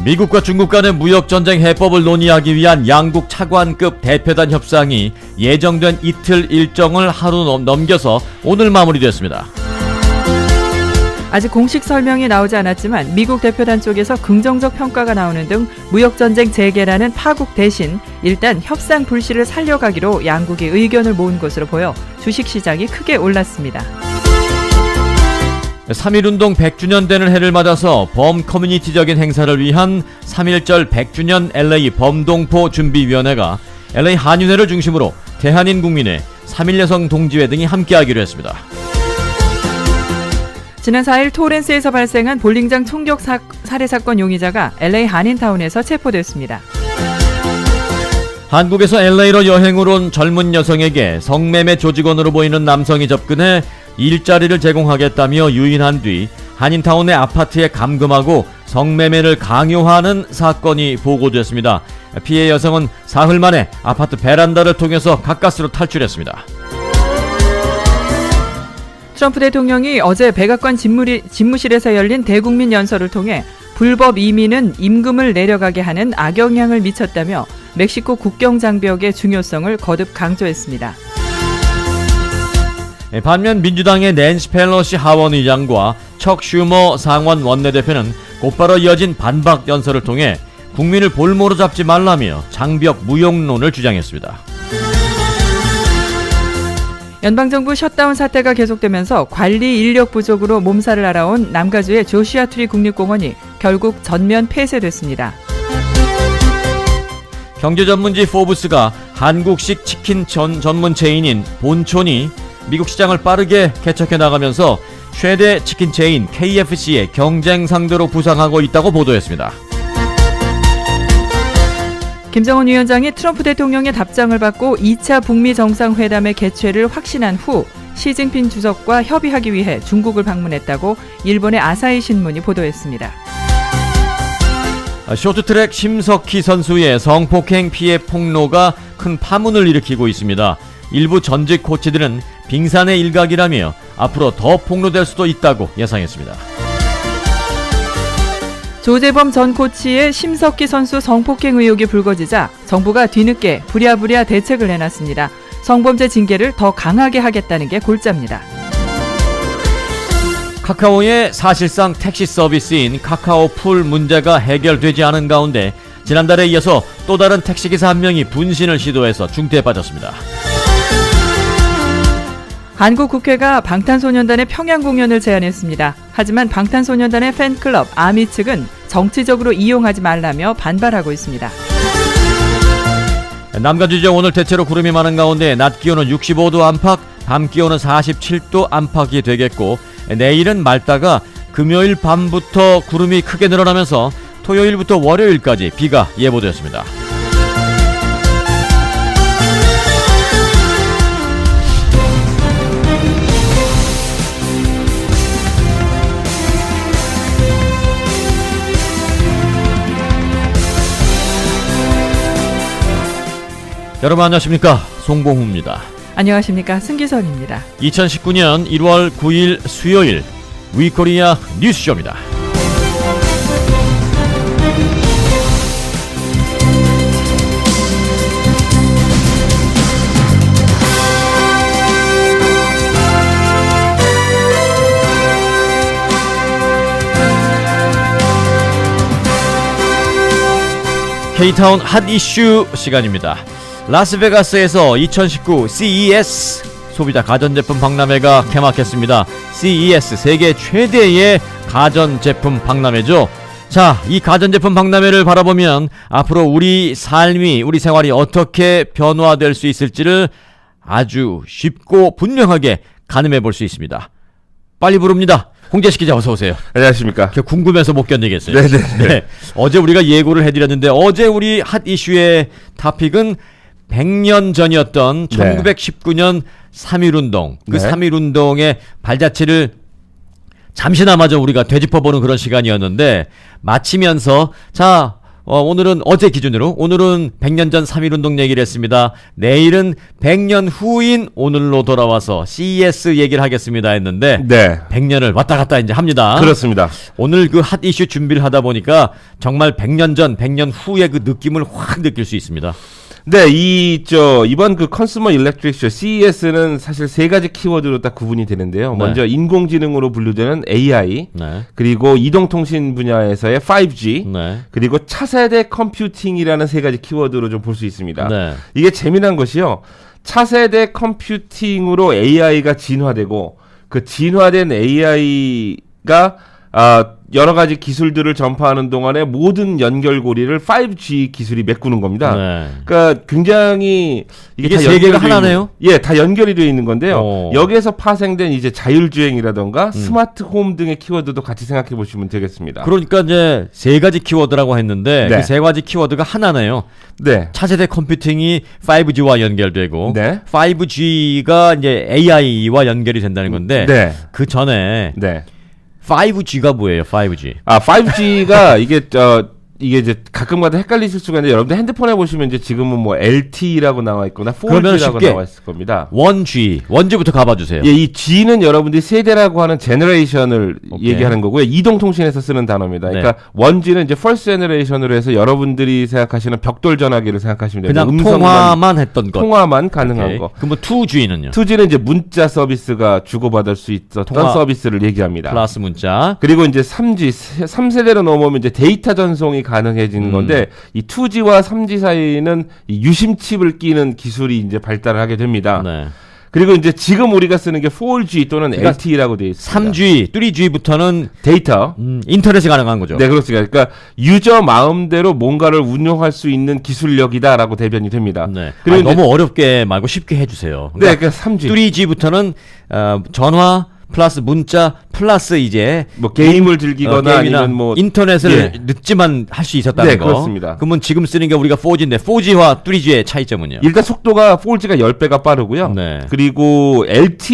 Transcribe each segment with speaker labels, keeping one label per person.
Speaker 1: 미국과 중국 간의 무역전쟁 해법을 논의하기 위한 양국 차관급 대표단 협상이 예정된 이틀 일정을 하루 넘겨서 오늘 마무리됐습니다.
Speaker 2: 아직 공식 설명이 나오지 않았지만 미국 대표단 쪽에서 긍정적 평가가 나오는 등 무역전쟁 재개라는 파국 대신 일단 협상 불씨를 살려가기로 양국이 의견을 모은 것으로 보여 주식시장이 크게 올랐습니다.
Speaker 1: 3.1운동 100주년 되는 해를 맞아서 범커뮤니티적인 행사를 위한 3.1절 100주년 LA 범동포 준비위원회가 LA 한인회를 중심으로 대한인 국민회, 3.1 여성 동지회 등이 함께하기로 했습니다.
Speaker 2: 지난 4일 토렌스에서 발생한 볼링장 총격 살해 사건 용의자가 LA 한인타운에서 체포됐습니다.
Speaker 1: 한국에서 LA로 여행을 온 젊은 여성에게 성매매 조직원으로 보이는 남성이 접근해 일자리를 제공하겠다며 유인한 뒤 한인타운의 아파트에 감금하고 성매매를 강요하는 사건이 보고됐습니다. 피해 여성은 사흘 만에 아파트 베란다를 통해서 가까스로 탈출했습니다.
Speaker 2: 트럼프 대통령이 어제 백악관 집무실에서 열린 대국민 연설을 통해 불법 이민은 임금을 내려가게 하는 악영향을 미쳤다며 멕시코 국경 장벽의 중요성을 거듭 강조했습니다.
Speaker 1: 반면 민주당의 낸시 펠로시 하원 의장과 척 슈머 상원 원내대표는 곧바로 이어진 반박 연설을 통해 국민을 볼모로 잡지 말라며 장벽 무용론을 주장했습니다.
Speaker 2: 연방정부 셧다운 사태가 계속되면서 관리 인력 부족으로 몸살을 앓아온 남가주의 조시아 트리 국립공원이 결국 전면 폐쇄됐습니다.
Speaker 1: 경제전문지 포브스가 한국식 치킨 전문 체인인 본촌이 미국 시장을 빠르게 개척해 나가면서 최대 치킨 체인 KFC의 경쟁 상대로 부상하고 있다고 보도했습니다.
Speaker 2: 김정은 위원장이 트럼프 대통령의 답장을 받고 2차 북미 정상회담의 개최를 확신한 후 시진핑 주석과 협의하기 위해 중국을 방문했다고 일본의 아사히 신문이 보도했습니다.
Speaker 1: 쇼트트랙 심석희 선수의 성폭행 피해 폭로가 큰 파문을 일으키고 있습니다. 일부 전직 코치들은 빙산의 일각이라며 앞으로 더 폭로될 수도 있다고 예상했습니다.
Speaker 2: 조재범 전 코치의 심석희 선수 성폭행 의혹이 불거지자 정부가 뒤늦게 부랴부랴 대책을 내놨습니다. 성범죄 징계를 더 강하게 하겠다는 게 골자입니다.
Speaker 1: 카카오의 사실상 택시 서비스인 카카오풀 문제가 해결되지 않은 가운데 지난달에 이어서 또 다른 택시기사 한 명이 분신을 시도해서 중태에 빠졌습니다.
Speaker 2: 한국 국회가 방탄소년단의 평양 공연을 제안했습니다. 하지만 방탄소년단의 팬클럽 아미 측은 정치적으로 이용하지 말라며 반발하고 있습니다.
Speaker 1: 남가주죠. 오늘 대체로 구름이 많은 가운데 낮 기온은 65도 안팎, 밤 기온은 47도 안팎이 되겠고 내일은 맑다가 금요일 밤부터 구름이 크게 늘어나면서 토요일부터 월요일까지 비가 예보되었습니다. 여러분 안녕하십니까, 송봉후입니다.
Speaker 2: 안녕하십니까, 승기선입니다.
Speaker 1: 2019년 1월 9일 수요일 위코리아 뉴스쇼입니다. K-타운 핫 이슈 시간입니다. 라스베가스에서 2019 CES 소비자 가전제품 박람회가 개막했습니다. CES 세계 최대의 가전제품 박람회죠. 자, 이 가전제품 박람회를 바라보면 앞으로 우리 삶이, 우리 생활이 어떻게 변화될 수 있을지를 아주 쉽고 분명하게 가늠해 볼 수 있습니다. 빨리 부릅니다. 홍재식 기자 어서 오세요.
Speaker 3: 안녕하십니까.
Speaker 1: 궁금해서 못 견디겠어요.
Speaker 3: 네네.
Speaker 1: 네. 어제 우리가 예고를 해드렸는데 어제 우리 핫 이슈의 토픽은 100년 전이었던 1919년 3.1운동, 그 3.1운동의 발자취를 잠시나마 좀 우리가 되짚어보는 그런 시간이었는데 마치면서 자, 오늘은 어제 기준으로 오늘은 100년 전 3.1운동 얘기를 했습니다. 내일은 100년 후인 오늘로 돌아와서 CES 얘기를 하겠습니다 했는데
Speaker 3: 네.
Speaker 1: 100년을 왔다 갔다 이제 합니다.
Speaker 3: 그렇습니다.
Speaker 1: 오늘 그 핫 이슈 준비를 하다 보니까 정말 100년 전, 100년 후의 그 느낌을 확 느낄 수 있습니다.
Speaker 3: 네, 이번 그 컨슈머 일렉트릭 쇼 CES는 사실 세 가지 키워드로 딱 구분이 되는데요.
Speaker 1: 네.
Speaker 3: 먼저 인공지능으로 분류되는 AI,
Speaker 1: 네.
Speaker 3: 그리고 이동통신 분야에서의 5G,
Speaker 1: 네.
Speaker 3: 그리고 차세대 컴퓨팅이라는 세 가지 키워드로 좀 볼 수 있습니다.
Speaker 1: 네.
Speaker 3: 이게 재미난 것이요. 차세대 컴퓨팅으로 AI가 진화되고 그 진화된 AI가 여러 가지 기술들을 전파하는 동안에 모든 연결고리를 5G 기술이 메꾸는 겁니다.
Speaker 1: 네.
Speaker 3: 그러니까 굉장히
Speaker 1: 이게
Speaker 3: 다
Speaker 1: 세 개가
Speaker 3: 연결이 돼
Speaker 1: 하나네요?
Speaker 3: 예, 다 연결이 되어 있는 건데요.
Speaker 1: 오.
Speaker 3: 여기에서 파생된 이제 자율주행이라던가 스마트홈 등의 키워드도 같이 생각해 보시면 되겠습니다.
Speaker 1: 그러니까 이제 세 가지 키워드라고 했는데
Speaker 3: 네.
Speaker 1: 그 세 가지 키워드가 하나네요.
Speaker 3: 네.
Speaker 1: 차세대 컴퓨팅이 5G와 연결되고
Speaker 3: 네.
Speaker 1: 5G가 이제 AI와 연결이 된다는 건데
Speaker 3: 네.
Speaker 1: 그 전에
Speaker 3: 네.
Speaker 1: 5G가 뭐예요? 5G.
Speaker 3: 5G가 이게 이제 가끔가다 헷갈리실 수가 있는데 여러분들 핸드폰에 보시면 이제 지금은 뭐 LTE라고 나와 있거나
Speaker 1: 그러면
Speaker 3: 4G라고
Speaker 1: 쉽게
Speaker 3: 나와 있을 겁니다.
Speaker 1: 1G부터 가봐 주세요.
Speaker 3: 예, 이 G는 여러분들이 세대라고 하는 제너레이션을
Speaker 1: 오케이.
Speaker 3: 얘기하는 거고요. 이동통신에서 쓰는 단어입니다.
Speaker 1: 네.
Speaker 3: 그러니까 1G는 이제 퍼스트 제너레이션으로 해서 여러분들이 생각하시는 벽돌 전화기를 생각하시면 됩니다.
Speaker 1: 그냥
Speaker 3: 음성만,
Speaker 1: 통화만 했던 것.
Speaker 3: 통화만 가능한
Speaker 1: 오케이.
Speaker 3: 거.
Speaker 1: 그러면 2G는요?
Speaker 3: 2G는 이제 문자 서비스가 주고받을 수 있었던
Speaker 1: 통화
Speaker 3: 서비스를 얘기합니다.
Speaker 1: 플러스 문자.
Speaker 3: 그리고 이제 3G, 3세대로 넘어오면 이제 데이터 전송이 가능해지는 건데 이 2G와 3G 사이는 이 유심칩을 끼는 기술이 이제 발달을 하게 됩니다.
Speaker 1: 네.
Speaker 3: 그리고 이제 지금 우리가 쓰는 게 4G 또는
Speaker 1: 그러니까
Speaker 3: LTE라고 되어 있습니다.
Speaker 1: 3G, 3G부터는
Speaker 3: 데이터.
Speaker 1: 인터넷이 가능한 거죠.
Speaker 3: 네, 그렇습니다. 그러니까 유저 마음대로 뭔가를 운용할 수 있는 기술력이다라고 대변이 됩니다.
Speaker 1: 네.
Speaker 3: 그리고 이제-
Speaker 1: 너무 어렵게 말고 쉽게 해주세요.
Speaker 3: 네, 그러니까 3G.
Speaker 1: 3G부터는 전화 플러스 문자 플러스 이제
Speaker 3: 뭐 게임을 즐기거나
Speaker 1: 게임이나
Speaker 3: 아니면 뭐
Speaker 1: 인터넷을
Speaker 3: 예.
Speaker 1: 늦지만 할 수 있었다는
Speaker 3: 네,
Speaker 1: 거.
Speaker 3: 그렇습니다.
Speaker 1: 그러면 지금 쓰는 게 우리가 4G인데 4G와 3G의 차이점은요?
Speaker 3: 일단 속도가 4G가 10배가 빠르고요.
Speaker 1: 네.
Speaker 3: 그리고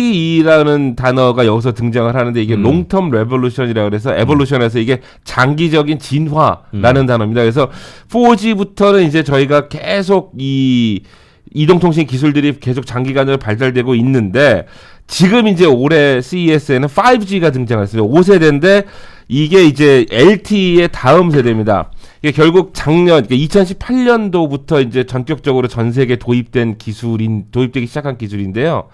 Speaker 3: LTE라는 단어가 여기서 등장을 하는데 이게 롱텀 레볼루션이라고 그래서 에볼루션에서 이게 장기적인 진화라는 단어입니다. 그래서 4G부터는 이제 저희가 계속 이 이동통신 기술들이 계속 장기간으로 발달되고 있는데 지금 이제 올해 CES에는 5G가 등장했습니다. 5세대인데 이게 이제 LTE의 다음 세대입니다. 이게 결국 작년, 그러니까 2018년도부터 이제 전격적으로 전 세계에 도입되기 시작한 기술인데요.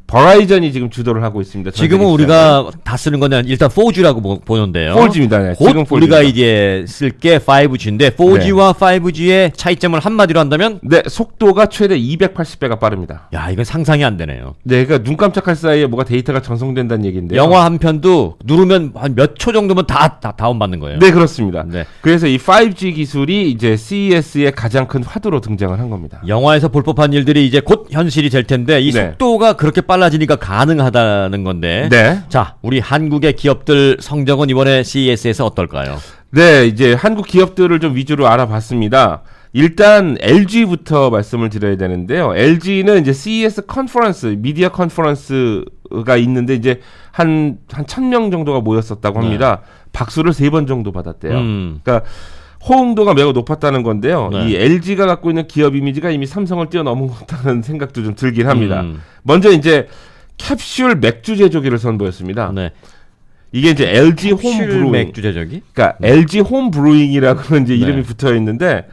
Speaker 3: 버라이전이 지금 주도를 하고 있습니다. 전
Speaker 1: 지금은
Speaker 3: 세계
Speaker 1: 우리가 다 쓰는 거는 일단 4G라고 보는데요.
Speaker 3: 4G입니다. 네,
Speaker 1: 곧
Speaker 3: 지금 4G 입니다.
Speaker 1: 우리가 이제 쓸 게 5G인데 4G와 5G의 차이점을 한마디로 한다면
Speaker 3: 네, 속도가 최대 280배가 빠릅니다.
Speaker 1: 야, 이건 상상이 안 되네요.
Speaker 3: 네, 그러니까 눈 깜짝할 사이에 뭐가 데이터가 전송된다는 얘기인데요.
Speaker 1: 영화 한 편도 누르면 한 몇 초 정도면 다 다운받는 거예요.
Speaker 3: 네, 그렇습니다.
Speaker 1: 네.
Speaker 3: 그래서 이 5G 기술이 이제 CES의 가장 큰 화두로 등장을 한 겁니다.
Speaker 1: 영화에서 볼 법한 일들이 이제 곧 현실이 될 텐데 이
Speaker 3: 네.
Speaker 1: 속도가 그렇게 빨라지니까 가능하다는 건데.
Speaker 3: 네.
Speaker 1: 자, 우리 한국의 기업들 성적은 이번에 CES에서 어떨까요?
Speaker 3: 네, 이제 한국 기업들을 좀 위주로 알아봤습니다. 일단 LG부터 말씀을 드려야 되는데요. LG는 이제 CES 컨퍼런스, 미디어 컨퍼런스가 있는데 이제 한 1000명 정도가 모였었다고 합니다. 박수를 3번 정도 받았대요. 그러니까 호응도가 매우 높았다는 건데요.
Speaker 1: 네.
Speaker 3: 이 LG가 갖고 있는 기업 이미지가 이미 삼성을 뛰어넘었다는 생각도 좀 들긴 합니다. 먼저 이제 캡슐 맥주 제조기를 선보였습니다.
Speaker 1: 네.
Speaker 3: 이게 이제 LG 홈
Speaker 1: 캡슐
Speaker 3: 브루잉.
Speaker 1: 맥주 제조기?
Speaker 3: 그러니까 LG 홈 브루잉이라고 이제 이름이
Speaker 1: 네.
Speaker 3: 붙어 있는데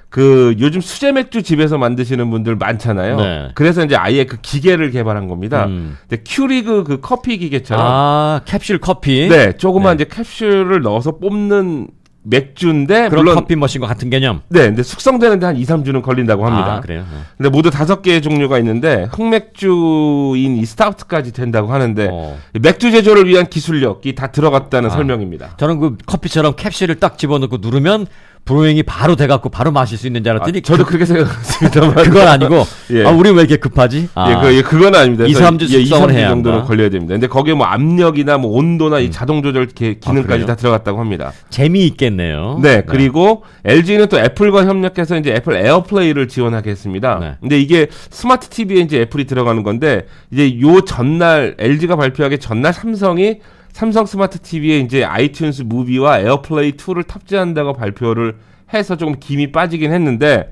Speaker 3: 그 요즘 수제 맥주 집에서 만드시는 분들 많잖아요.
Speaker 1: 네.
Speaker 3: 그래서 이제 아예 그 기계를 개발한 겁니다. 근데 큐리그 그 커피 기계처럼
Speaker 1: 아, 캡슐 커피.
Speaker 3: 네, 조그만
Speaker 1: 네.
Speaker 3: 이제 capsule을 넣어서 뽑는 맥주인데
Speaker 1: 그런
Speaker 3: 물론
Speaker 1: 커피 머신과 같은 개념.
Speaker 3: 네, 근데 숙성되는데 한 2, 3주는 걸린다고 합니다.
Speaker 1: 아, 그래요. 네.
Speaker 3: 근데 모두 5개의 종류가 있는데 흑맥주인 이 스타우트까지 된다고 하는데 이 맥주 제조를 위한 기술력이 다 들어갔다는 설명입니다.
Speaker 1: 저는 그 커피처럼 캡슐을 딱 집어넣고 누르면 브로잉이 바로 돼갖고 바로 마실 수 있는 줄 알았더니
Speaker 3: 저도 그렇게 생각했습니다만
Speaker 1: 그건 아니고
Speaker 3: 예.
Speaker 1: 아, 우리 왜 이렇게 급하지? 아,
Speaker 3: 그건 아닙니다.
Speaker 1: 2, 3주
Speaker 3: 그래서
Speaker 1: 숙성을 해야
Speaker 3: 정도는
Speaker 1: 한다.
Speaker 3: 걸려야 됩니다. 근데 거기에 뭐 압력이나 뭐 온도나 이 자동 조절 기능까지
Speaker 1: 그래요?
Speaker 3: 다 들어갔다고 합니다.
Speaker 1: 재미있겠네요.
Speaker 3: 네, 그리고 LG는 또 애플과 협력해서 이제 애플 에어플레이를 지원하게 했습니다.
Speaker 1: 네.
Speaker 3: 근데 이게 스마트 TV에 이제 애플이 들어가는 건데 이제 요 전날 LG가 발표하기 전날 삼성이 삼성 스마트 TV에 이제 아이튠스 무비와 에어플레이 2를 탑재한다고 발표를 해서 조금 김이 빠지긴 했는데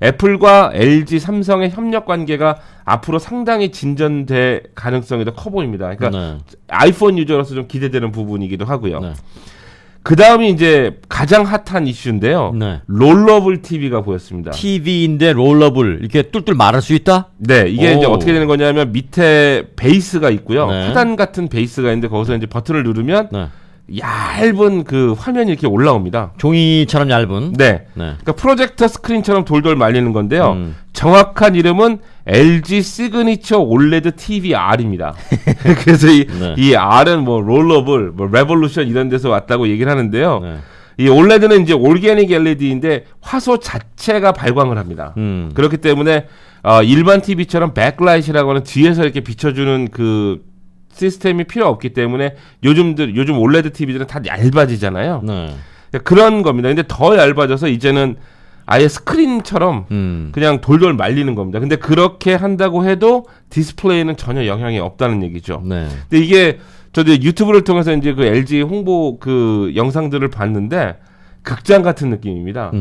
Speaker 3: 애플과 LG, 삼성의 협력 관계가 앞으로 상당히 진전될 가능성이 더 커 보입니다. 그러니까
Speaker 1: 네.
Speaker 3: 아이폰 유저로서 좀 기대되는 부분이기도 하고요.
Speaker 1: 네.
Speaker 3: 그 다음이 이제 가장 핫한 이슈인데요.
Speaker 1: 네.
Speaker 3: 롤러블 TV가 보였습니다.
Speaker 1: TV인데 롤러블 이렇게 뚫뚫 말할 수 있다?
Speaker 3: 네, 이게
Speaker 1: 오.
Speaker 3: 이제 어떻게 되는 거냐면 밑에 베이스가 있고요.
Speaker 1: 네.
Speaker 3: 하단 같은 베이스가 있는데 거기서 이제 버튼을 누르면
Speaker 1: 네.
Speaker 3: 얇은 그 화면이 이렇게 올라옵니다.
Speaker 1: 종이처럼 얇은.
Speaker 3: 네.
Speaker 1: 네.
Speaker 3: 그러니까 프로젝터 스크린처럼 돌돌 말리는 건데요.
Speaker 1: 음.
Speaker 3: 정확한 이름은 LG 시그니처 올레드 TV R입니다. 그래서
Speaker 1: 네.
Speaker 3: 이 R은 뭐 롤러블, 뭐 레볼루션 이런 데서 왔다고 얘기를 하는데요.
Speaker 1: 네.
Speaker 3: 이 OLED는 이제 올게닉 LED인데 화소 자체가 발광을 합니다. 그렇기 때문에 일반 TV처럼 백라이트라고 하는 뒤에서 이렇게 비춰주는 그 시스템이 필요 없기 때문에 요즘 OLED TV들은 다 얇아지잖아요.
Speaker 1: 네.
Speaker 3: 그런 겁니다. 근데 더 얇아져서 이제는 아예 스크린처럼 그냥 돌돌 말리는 겁니다. 근데 그렇게 한다고 해도 디스플레이는 전혀 영향이 없다는 얘기죠.
Speaker 1: 네.
Speaker 3: 근데 이게 저도 유튜브를 통해서 이제 그 LG 홍보 그 영상들을 봤는데 극장 같은 느낌입니다.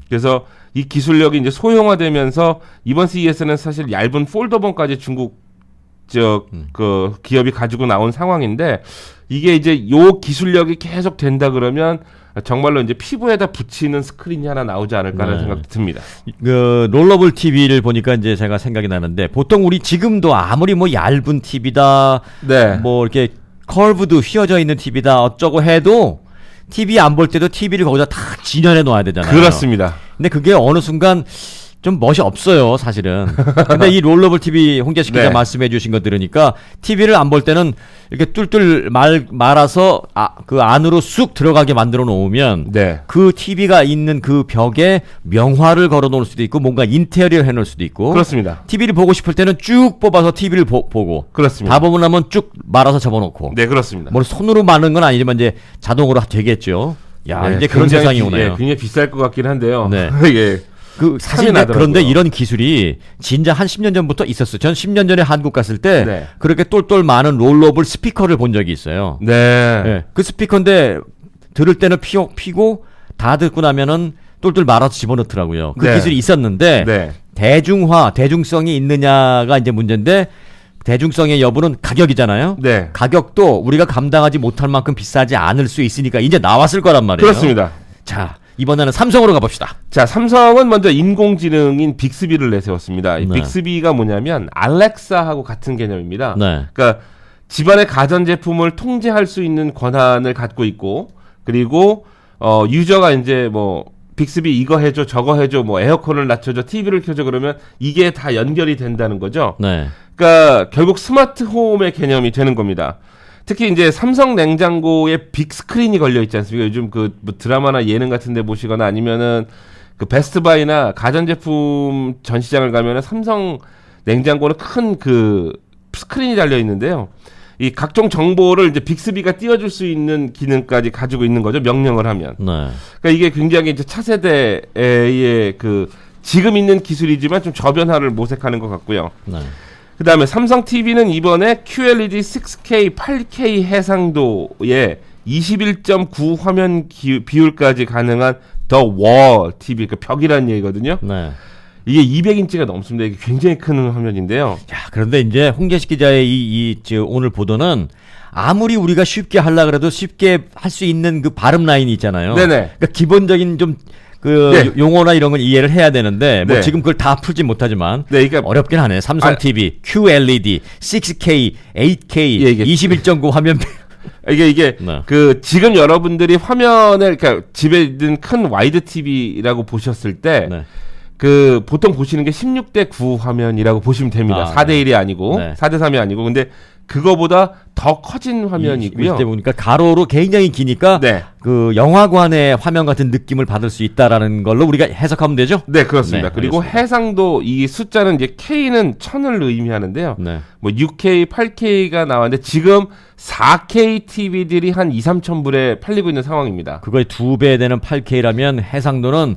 Speaker 3: 그래서 이 기술력이 이제 소형화되면서 이번 CES는 사실 얇은 폴더본까지 중국 그 기업이 가지고 나온 상황인데 이게 이제 요 기술력이 계속 된다 그러면 정말로 이제 피부에다 붙이는 스크린이 하나 나오지 않을까라는
Speaker 1: 네.
Speaker 3: 생각도 듭니다.
Speaker 1: 그 롤러블 TV를 보니까 이제 제가 생각이 나는데 보통 우리 지금도 아무리 뭐 얇은 TV다,
Speaker 3: 네.
Speaker 1: 뭐 이렇게 커브도 휘어져 있는 TV다 어쩌고 해도 TV 안 볼 때도 TV를 거기다 다 진열해 놓아야 되잖아요.
Speaker 3: 그렇습니다.
Speaker 1: 근데 그게 어느 순간 좀 멋이 없어요, 사실은. 근데 이 롤러블 TV 홍재식 기자
Speaker 3: 네.
Speaker 1: 말씀해 주신 거 들으니까 TV를 안 볼 때는 이렇게 뚫뚫 말아서 그 안으로 쑥 들어가게 만들어 놓으면
Speaker 3: 네.
Speaker 1: 그 TV가 있는 그 벽에 명화를 걸어 놓을 수도 있고 뭔가 인테리어를 해 놓을 수도 있고
Speaker 3: 그렇습니다.
Speaker 1: TV를 보고 싶을 때는 쭉 뽑아서 TV를 보고
Speaker 3: 그렇습니다.
Speaker 1: 다 보고 나면 쭉 말아서 접어 놓고
Speaker 3: 네, 그렇습니다.
Speaker 1: 뭐 손으로 마는 건 아니지만 이제 자동으로 되겠죠. 야,
Speaker 3: 네,
Speaker 1: 이제 그런
Speaker 3: 굉장히
Speaker 1: 세상이 오네요.
Speaker 3: 굉장히 비쌀 것 같긴 한데요.
Speaker 1: 네.
Speaker 3: 예.
Speaker 1: 그 사실
Speaker 3: 탐이 나더라고요.
Speaker 1: 그런데 이런 기술이 진짜 한 10년 전부터 있었어요. 전 10년 전에 한국 갔을 때
Speaker 3: 네.
Speaker 1: 그렇게 똘똘 많은 롤러블 스피커를 본 적이 있어요.
Speaker 3: 네.
Speaker 1: 예, 그 스피커인데 들을 때는 피고 다 듣고 나면은 똘똘 말아서 집어넣더라고요. 그
Speaker 3: 네.
Speaker 1: 기술이 있었는데
Speaker 3: 네.
Speaker 1: 대중성이 있느냐가 이제 문제인데 대중성의 여부는 가격이잖아요.
Speaker 3: 네.
Speaker 1: 가격도 우리가 감당하지 못할 만큼 비싸지 않을 수 있으니까 이제 나왔을 거란 말이에요.
Speaker 3: 그렇습니다.
Speaker 1: 자, 이번에는 삼성으로 가봅시다.
Speaker 3: 자, 삼성은 먼저 인공지능인 빅스비를 내세웠습니다. 이
Speaker 1: 네.
Speaker 3: 빅스비가 뭐냐면 알렉사하고 같은 개념입니다.
Speaker 1: 네.
Speaker 3: 그러니까 집안의 가전제품을 통제할 수 있는 권한을 갖고 있고 그리고 유저가 이제 뭐 빅스비 이거 해줘 저거 해줘 뭐 에어컨을 낮춰줘 TV를 켜줘 그러면 이게 다 연결이 된다는 거죠.
Speaker 1: 네.
Speaker 3: 그러니까 결국 스마트 홈의 개념이 되는 겁니다. 특히 이제 삼성 냉장고에 빅 스크린이 걸려 있지 않습니까? 요즘 그 뭐 드라마나 예능 같은 데 보시거나 아니면은 그 베스트바이나 가전제품 전시장을 가면은 삼성 냉장고는 큰 그 스크린이 달려 있는데요. 이 각종 정보를 이제 빅스비가 띄워줄 수 있는 기능까지 가지고 있는 거죠. 명령을 하면.
Speaker 1: 네.
Speaker 3: 그러니까 이게 굉장히 이제 차세대의 그 지금 있는 기술이지만 좀 저변화를 모색하는 것 같고요.
Speaker 1: 네.
Speaker 3: 그 다음에 삼성 TV는 이번에 QLED 6K, 8K 해상도에 21.9 화면 비율까지 가능한 더 월 TV, 그 벽이라는 얘기거든요.
Speaker 1: 네.
Speaker 3: 이게 200인치가 넘습니다. 이게 굉장히 큰 화면인데요.
Speaker 1: 야, 그런데 이제 홍재식 기자의 오늘 보도는 아무리 우리가 쉽게 하려 그래도 쉽게 할 수 있는 그 발음 라인이 있잖아요.
Speaker 3: 네네.
Speaker 1: 그러니까 기본적인 좀 그
Speaker 3: 네.
Speaker 1: 용어나 이런 걸 이해를 해야 되는데 뭐
Speaker 3: 네.
Speaker 1: 지금 그걸 다 풀지 못하지만
Speaker 3: 네, 그러니까
Speaker 1: 어렵긴 하네. 삼성 TV, QLED, 6K, 8K,
Speaker 3: 예, 이게
Speaker 1: 21.9 화면
Speaker 3: 이게
Speaker 1: 네.
Speaker 3: 그 지금 여러분들이 화면을 그러니까 집에 있는 큰 와이드 TV라고 보셨을 때
Speaker 1: 네.
Speaker 3: 그 보통 보시는 게 16대 9 화면이라고 보시면 됩니다.
Speaker 1: 아,
Speaker 3: 4대 1이 아니고
Speaker 1: 네.
Speaker 3: 4대 3이 아니고 근데 그거보다 더 커진 화면이고요.
Speaker 1: 이때 보니까 가로로 굉장히 기니까
Speaker 3: 네.
Speaker 1: 그 영화관의 화면 같은 느낌을 받을 수 있다라는 걸로 우리가 해석하면 되죠?
Speaker 3: 네, 그렇습니다.
Speaker 1: 네,
Speaker 3: 그리고
Speaker 1: 알겠습니다.
Speaker 3: 해상도 이 숫자는 이제 K는 1000을 의미하는데요.
Speaker 1: 네.
Speaker 3: 뭐 6K, 8K가 나왔는데 지금 4K TV들이 한 2, 3천 불에 팔리고 있는 상황입니다.
Speaker 1: 그거의 2배 되는 8K라면 해상도는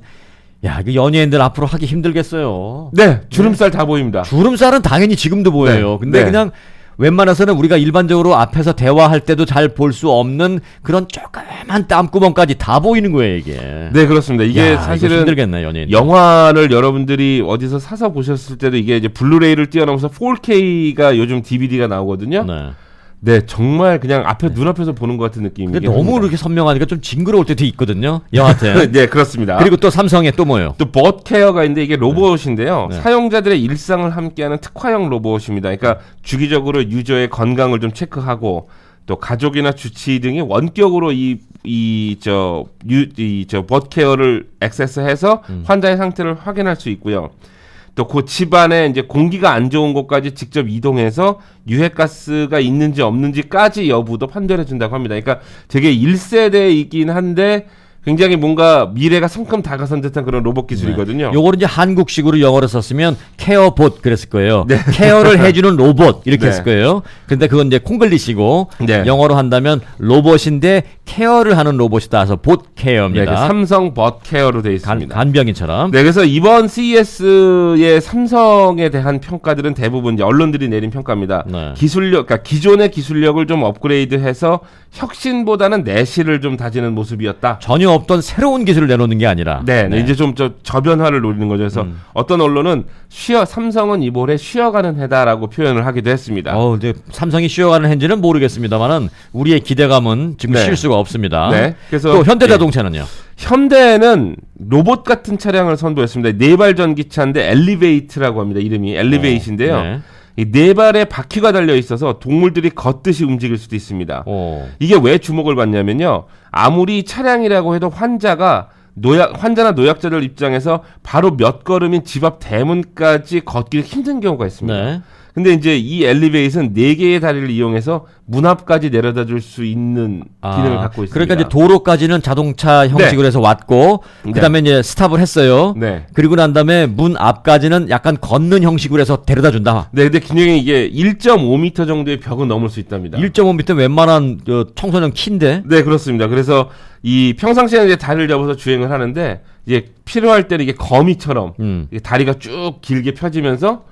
Speaker 1: 야, 이거 연예인들 앞으로 하기 힘들겠어요.
Speaker 3: 네, 주름살 다 보입니다.
Speaker 1: 주름살은 당연히 지금도 보여요.
Speaker 3: 네,
Speaker 1: 근데
Speaker 3: 네.
Speaker 1: 그냥 웬만해서는 우리가 일반적으로 앞에서 대화할 때도 잘 볼 수 없는 그런 조그만 땀구멍까지 다 보이는 거예요, 이게.
Speaker 3: 네, 그렇습니다. 이게
Speaker 1: 야, 이거
Speaker 3: 사실은
Speaker 1: 힘들겠네, 연예인.
Speaker 3: 영화를 여러분들이 어디서 사서 보셨을 때도 이게 이제 블루레이를 뛰어넘어서 4K가 요즘 DVD가 나오거든요.
Speaker 1: 네.
Speaker 3: 네, 정말 그냥 앞에 눈앞에서 보는 것 같은 느낌이.
Speaker 1: 근데 너무 이렇게 선명하니까 좀 징그러울 때도 있거든요, 영화한테.
Speaker 3: 네, 그렇습니다.
Speaker 1: 그리고 또 삼성에 또 뭐요?
Speaker 3: 또 벗케어가 있는데 이게 로봇인데요.
Speaker 1: 네.
Speaker 3: 사용자들의 일상을 함께하는 특화형 로봇입니다. 그러니까 주기적으로 유저의 건강을 좀 체크하고 또 가족이나 주치의 등이 원격으로 저 벗케어를 액세스해서 환자의 상태를 확인할 수 있고요. 또 그 집안에 이제 공기가 안 좋은 곳까지 직접 이동해서 유해가스가 있는지 없는지까지 여부도 판별해 준다고 합니다. 그러니까 되게 1세대이긴 한데 굉장히 뭔가 미래가 성큼 다가선 듯한 그런 로봇 기술이거든요.
Speaker 1: 요거를 이제 한국식으로 영어로 썼으면 케어봇 그랬을 거예요.
Speaker 3: 네.
Speaker 1: 케어를 해주는 로봇 이렇게
Speaker 3: 네.
Speaker 1: 했을 거예요. 근데 그건 이제 콩글리시고
Speaker 3: 네.
Speaker 1: 영어로 한다면 로봇인데 케어를 하는 로봇이다 해서 봇
Speaker 3: 네, 그
Speaker 1: 케어입니다.
Speaker 3: 삼성 벗케어로 되어 있습니다.
Speaker 1: 간병인처럼.
Speaker 3: 네, 그래서 이번 CES의 삼성에 대한 평가들은 대부분 이제 언론들이 내린 평가입니다.
Speaker 1: 네.
Speaker 3: 그러니까 기존의 기술력을 좀 업그레이드해서 혁신보다는 내실을 좀 다지는 모습이었다.
Speaker 1: 전혀 없던 새로운 기술을 내놓는 게 아니라.
Speaker 3: 네, 이제 좀 저변화를 노리는 거죠. 그래서 어떤 언론은 삼성은 이번에 쉬어가는 해다라고 표현을 하기도 했습니다.
Speaker 1: 이제 삼성이 쉬어가는 행진은 모르겠습니다만은 우리의 기대감은 지금
Speaker 3: 네.
Speaker 1: 쉴 수가 없습니다.
Speaker 3: 네, 그래서
Speaker 1: 또 현대자동차는요.
Speaker 3: 현대는 로봇 같은 차량을 선보였습니다. 네발 전기차인데 엘리베이트라고 합니다. 이름이 엘리베이트인데요.
Speaker 1: 네.
Speaker 3: 이 네 발에 바퀴가 달려 있어서 동물들이 걷듯이 움직일 수도 있습니다. 이게 왜 주목을 받냐면요. 아무리 차량이라고 해도 환자나 노약자들 입장에서 바로 몇 걸음인 집 앞 대문까지 걷기 힘든 경우가 있습니다.
Speaker 1: 네.
Speaker 3: 근데 이제 이 엘리베이트는 4개의 다리를 이용해서 문 앞까지 내려다 줄 수 있는 기능을 갖고 있습니다.
Speaker 1: 그러니까 이제 도로까지는 자동차 형식으로 해서 왔고 그다음에 이제 스탑을 했어요.
Speaker 3: 네.
Speaker 1: 그리고 난 다음에 문 앞까지는 약간 걷는 형식으로 해서 데려다 준다.
Speaker 3: 네, 근데 기능이 이게 1.5m 정도의 벽은 넘을 수 있답니다.
Speaker 1: 1.5m 웬만한 청소년 키인데.
Speaker 3: 네, 그렇습니다. 그래서 이 평상시에는 이제 다리를 잡아서 주행을 하는데 이제 필요할 때는 이게 거미처럼 이게 다리가 쭉 길게 펴지면서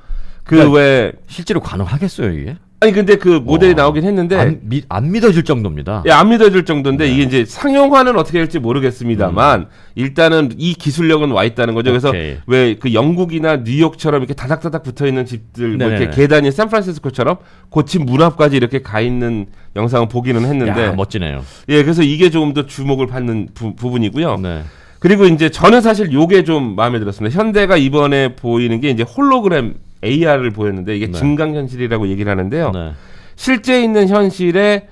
Speaker 3: 왜
Speaker 1: 실제로 가능하겠어요, 이게?
Speaker 3: 아니 근데 그 모델이 나오긴 했는데
Speaker 1: 안 믿어질 정도입니다.
Speaker 3: 예, 안 믿어질 정도인데 이게 이제 상용화는 어떻게 될지 모르겠습니다만 일단은 이 기술력은 와 있다는 거죠. 그래서
Speaker 1: 오케이.
Speaker 3: 왜 그 영국이나 뉴욕처럼 이렇게 다닥다닥 붙어 있는 집들 뭐 이렇게
Speaker 1: 네네네.
Speaker 3: 계단이 샌프란시스코처럼 그 집 문 앞까지 이렇게 가 있는 영상을 보기는 했는데
Speaker 1: 야, 멋지네요.
Speaker 3: 예, 그래서 이게 조금 더 주목을 받는 부분이고요.
Speaker 1: 네.
Speaker 3: 그리고 이제 저는 사실 요게 좀 마음에 들었습니다. 현대가 이번에 보이는 게 이제 홀로그램 AR을 보였는데 이게
Speaker 1: 네.
Speaker 3: 증강현실이라고 얘기를 하는데요.
Speaker 1: 네.
Speaker 3: 실제 있는 현실에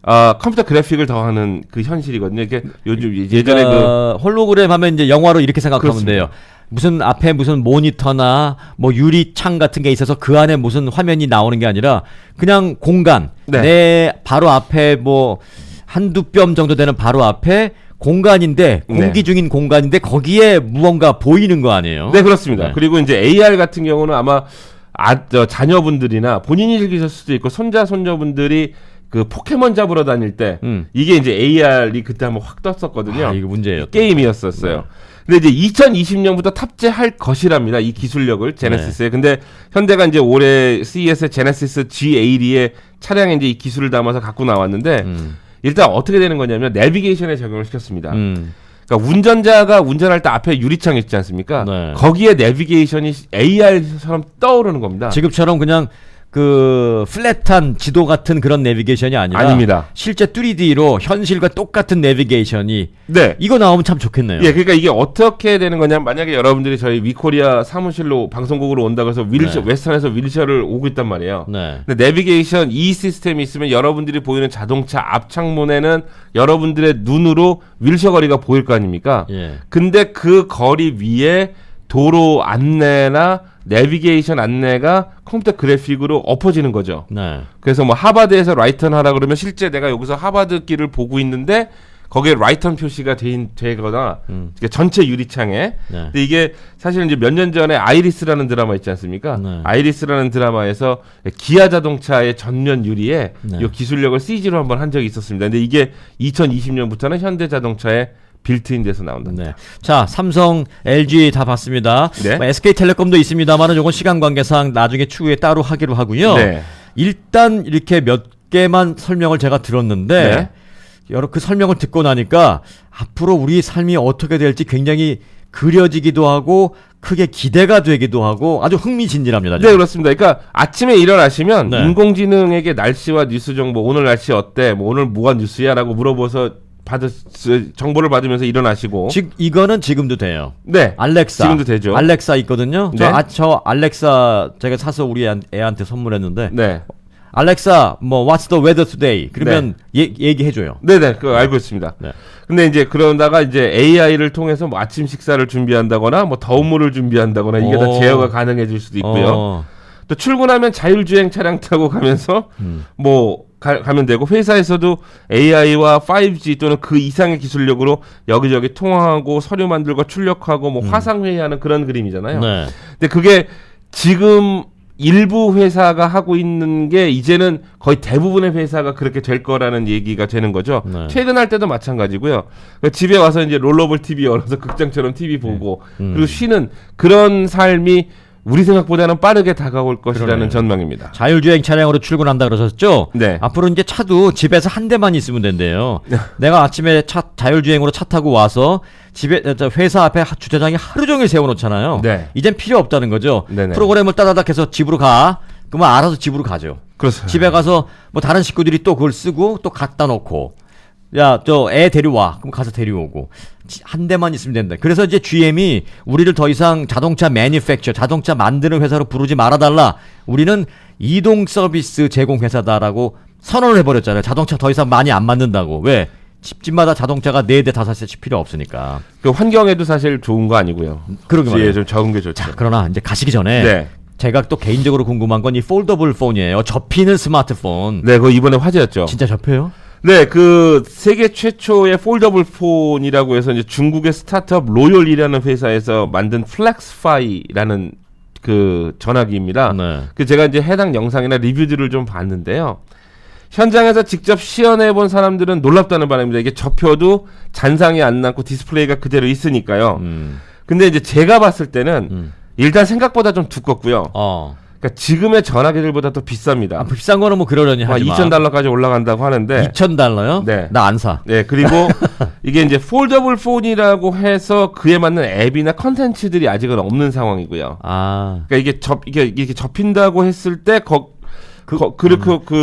Speaker 3: 컴퓨터 그래픽을 더하는 그 현실이거든요. 이게 요즘 예전에
Speaker 1: 그러니까 홀로그램 하면 이제 영화로 이렇게 생각하면
Speaker 3: 그렇습니다.
Speaker 1: 돼요. 무슨 앞에 무슨 모니터나 뭐 유리창 같은 게 있어서 그 안에 무슨 화면이 나오는 게 아니라 그냥 공간.
Speaker 3: 네.
Speaker 1: 내 바로 앞에 뭐 한두 뼘 정도 되는 바로 앞에 공간인데 공기 중인 공간인데 거기에 무언가 보이는 거 아니에요?
Speaker 3: 네, 그렇습니다.
Speaker 1: 네.
Speaker 3: 그리고 이제 AR 같은 경우는 아마 자녀분들이나 본인이 즐기실 수도 있고 손자손녀분들이 그 포켓몬 잡으러 다닐 때 이게 이제 AR이 그때 한번 확 떴었거든요.
Speaker 1: 이거 문제예요. 또.
Speaker 3: 게임이었었어요.
Speaker 1: 네.
Speaker 3: 근데 이제 2020년부터 탑재할 것이랍니다. 이 기술력을 제네시스에.
Speaker 1: 네.
Speaker 3: 근데 현대가 이제 올해 CES 제네시스 G80의 차량에 이제 이 기술을 담아서 갖고 나왔는데 일단 어떻게 되는 거냐면 내비게이션에 적용을 시켰습니다. 그러니까 운전자가 운전할 때 앞에 유리창 있지 않습니까?
Speaker 1: 네.
Speaker 3: 거기에 내비게이션이 AR처럼 떠오르는 겁니다.
Speaker 1: 지금처럼 그냥 그 플랫한 지도 같은 그런 내비게이션이 아니라
Speaker 3: 아닙니다.
Speaker 1: 실제 3D로 현실과 똑같은 내비게이션이
Speaker 3: 네.
Speaker 1: 이거 나오면 참 좋겠네요.
Speaker 3: 예, 그러니까 이게 어떻게 되는 거냐면 만약에 여러분들이 저희 위코리아 사무실로 방송국으로 온다고 해서 윌셔,
Speaker 1: 네.
Speaker 3: 웨스턴에서 윌셔를 오고 있단 말이에요.
Speaker 1: 네.
Speaker 3: 근데 내비게이션 이 시스템이 있으면 여러분들이 보이는 자동차 앞 창문에는 여러분들의 눈으로 윌셔 거리가 보일 거 아닙니까?
Speaker 1: 예.
Speaker 3: 근데 그 거리 위에 도로 안내나 내비게이션 안내가 컴퓨터 그래픽으로 엎어지는 거죠.
Speaker 1: 네.
Speaker 3: 그래서 뭐 하버드에서 라이턴 하라 그러면 실제 내가 여기서 하버드 길을 보고 있는데 거기에 라이턴 표시가 되거나 이게 전체 유리창에.
Speaker 1: 네.
Speaker 3: 근데 이게 사실 이제 몇 년 전에 아이리스라는 드라마 있지 않습니까?
Speaker 1: 네.
Speaker 3: 아이리스라는 드라마에서 기아 자동차의 전면 유리에
Speaker 1: 네.
Speaker 3: 이 기술력을 CG로 한번 한 적이 있었습니다. 근데 이게 2020년부터는 현대 자동차에 빌트인 돼서 나온다.
Speaker 1: 네. 자, 삼성, LG 다 봤습니다.
Speaker 3: 네.
Speaker 1: 뭐 SK텔레콤도 있습니다만은 요건 시간 관계상 나중에 추후에 따로 하기로 하고요.
Speaker 3: 네.
Speaker 1: 일단 이렇게 몇 개만 설명을 제가 들었는데
Speaker 3: 네.
Speaker 1: 여러 그 설명을 듣고 나니까 앞으로 우리 삶이 어떻게 될지 굉장히 그려지기도 하고 크게 기대가 되기도 하고 아주 흥미진진합니다.
Speaker 3: 네, 그렇습니다. 그러니까 아침에 일어나시면
Speaker 1: 네.
Speaker 3: 인공지능에게 날씨와 뉴스 정보, 오늘 날씨 어때? 뭐 오늘 뭐가 뉴스야라고 물어보서 정보를 받으면서 일어나시고.
Speaker 1: 즉 이거는 지금도 돼요.
Speaker 3: 네.
Speaker 1: 알렉사.
Speaker 3: 지금도 되죠.
Speaker 1: 알렉사 있거든요.
Speaker 3: 네.
Speaker 1: 저 알렉사 제가 사서 우리 애한테 선물했는데
Speaker 3: 네.
Speaker 1: 알렉사 뭐 What's the weather today? 그러면 얘기해 줘요.
Speaker 3: 네네, 그거 알고 있습니다.
Speaker 1: 네.
Speaker 3: 근데 이제 그러다가 이제 AI를 통해서 뭐 아침 식사를 준비한다거나 뭐 더운 물을 준비한다거나 이게 다 제어가 가능해질 수도 있고요. 또 출근하면 자율주행 차량 타고 가면서 뭐 가면 되고 회사에서도 AI와 5G 또는 그 이상의 기술력으로 여기저기 통화하고 서류 만들고 출력하고 뭐 화상 회의하는 그런 그림이잖아요.
Speaker 1: 네.
Speaker 3: 근데 그게 지금 일부 회사가 하고 있는 게 이제는 거의 대부분의 회사가 그렇게 될 거라는 얘기가 되는 거죠.
Speaker 1: 네.
Speaker 3: 퇴근할 때도 마찬가지고요. 그러니까 집에 와서 이제 롤러블 TV 열어서 극장처럼 TV 보고 그리고 쉬는 그런 삶이 우리 생각보다는 빠르게 다가올 것이라는
Speaker 1: 그러네요.
Speaker 3: 전망입니다.
Speaker 1: 자율주행 차량으로 출근한다 그러셨죠?
Speaker 3: 네.
Speaker 1: 앞으로 이제 차도 집에서 한 대만 있으면 된대요. 내가 아침에 자율주행으로 차 타고 와서 회사 앞에 주차장에 하루 종일 세워놓잖아요.
Speaker 3: 네.
Speaker 1: 이젠 필요 없다는 거죠.
Speaker 3: 네네.
Speaker 1: 프로그램을 따다닥 해서 집으로 가. 그러면 알아서 집으로 가죠.
Speaker 3: 그렇습니다.
Speaker 1: 집에 가서 뭐 다른 식구들이 또 그걸 쓰고 또 갖다 놓고 야, 저 애 데려와. 그럼 가서 데려오고. 한 대만 있으면 된다. 그래서 이제 GM이 우리를 더 이상 자동차 매니팩처, 자동차 만드는 회사로 부르지 말아달라. 우리는 이동 서비스 제공 회사다라고 선언을 해버렸잖아요. 자동차 더 이상 많이 안 만든다고. 왜? 집집마다 자동차가 4대, 5대씩 필요 없으니까.
Speaker 3: 그 환경에도 사실 좋은 거 아니고요.
Speaker 1: 그러게 말이에요.
Speaker 3: 좀 적은 게 좋죠.
Speaker 1: 자, 그러나 이제 가시기 전에
Speaker 3: 네.
Speaker 1: 제가 또 개인적으로 궁금한 건 이 폴더블 폰이에요. 접히는 스마트폰.
Speaker 3: 네, 그거 이번에 화제였죠.
Speaker 1: 진짜 접혀요?
Speaker 3: 네, 그 세계 최초의 폴더블 폰이라고 해서 이제 중국의 스타트업 로열이라는 회사에서 만든 플렉스파이라는 그 전화기입니다.
Speaker 1: 네.
Speaker 3: 그 제가 이제 해당 영상이나 리뷰들을 좀 봤는데요. 현장에서 직접 시연해 본 사람들은 놀랍다는 바람입니다. 이게 접혀도 잔상이 안 남고 디스플레이가 그대로 있으니까요. 근데 이제 제가 봤을 때는 일단 생각보다 좀 두껍고요. 그러니까 지금의 전화기들보다 더 비쌉니다.
Speaker 1: 아, 비싼 거는 뭐 그러려니 하지만
Speaker 3: $2,000까지 올라간다고 하는데
Speaker 1: $2,000요?
Speaker 3: 네.
Speaker 1: 나 안 사.
Speaker 3: 네, 그리고 이게 이제 폴더블 폰이라고 해서 그에 맞는 앱이나 컨텐츠들이 아직은 없는 상황이고요.
Speaker 1: 아,
Speaker 3: 그러니까 이게 접힌다고 했을 때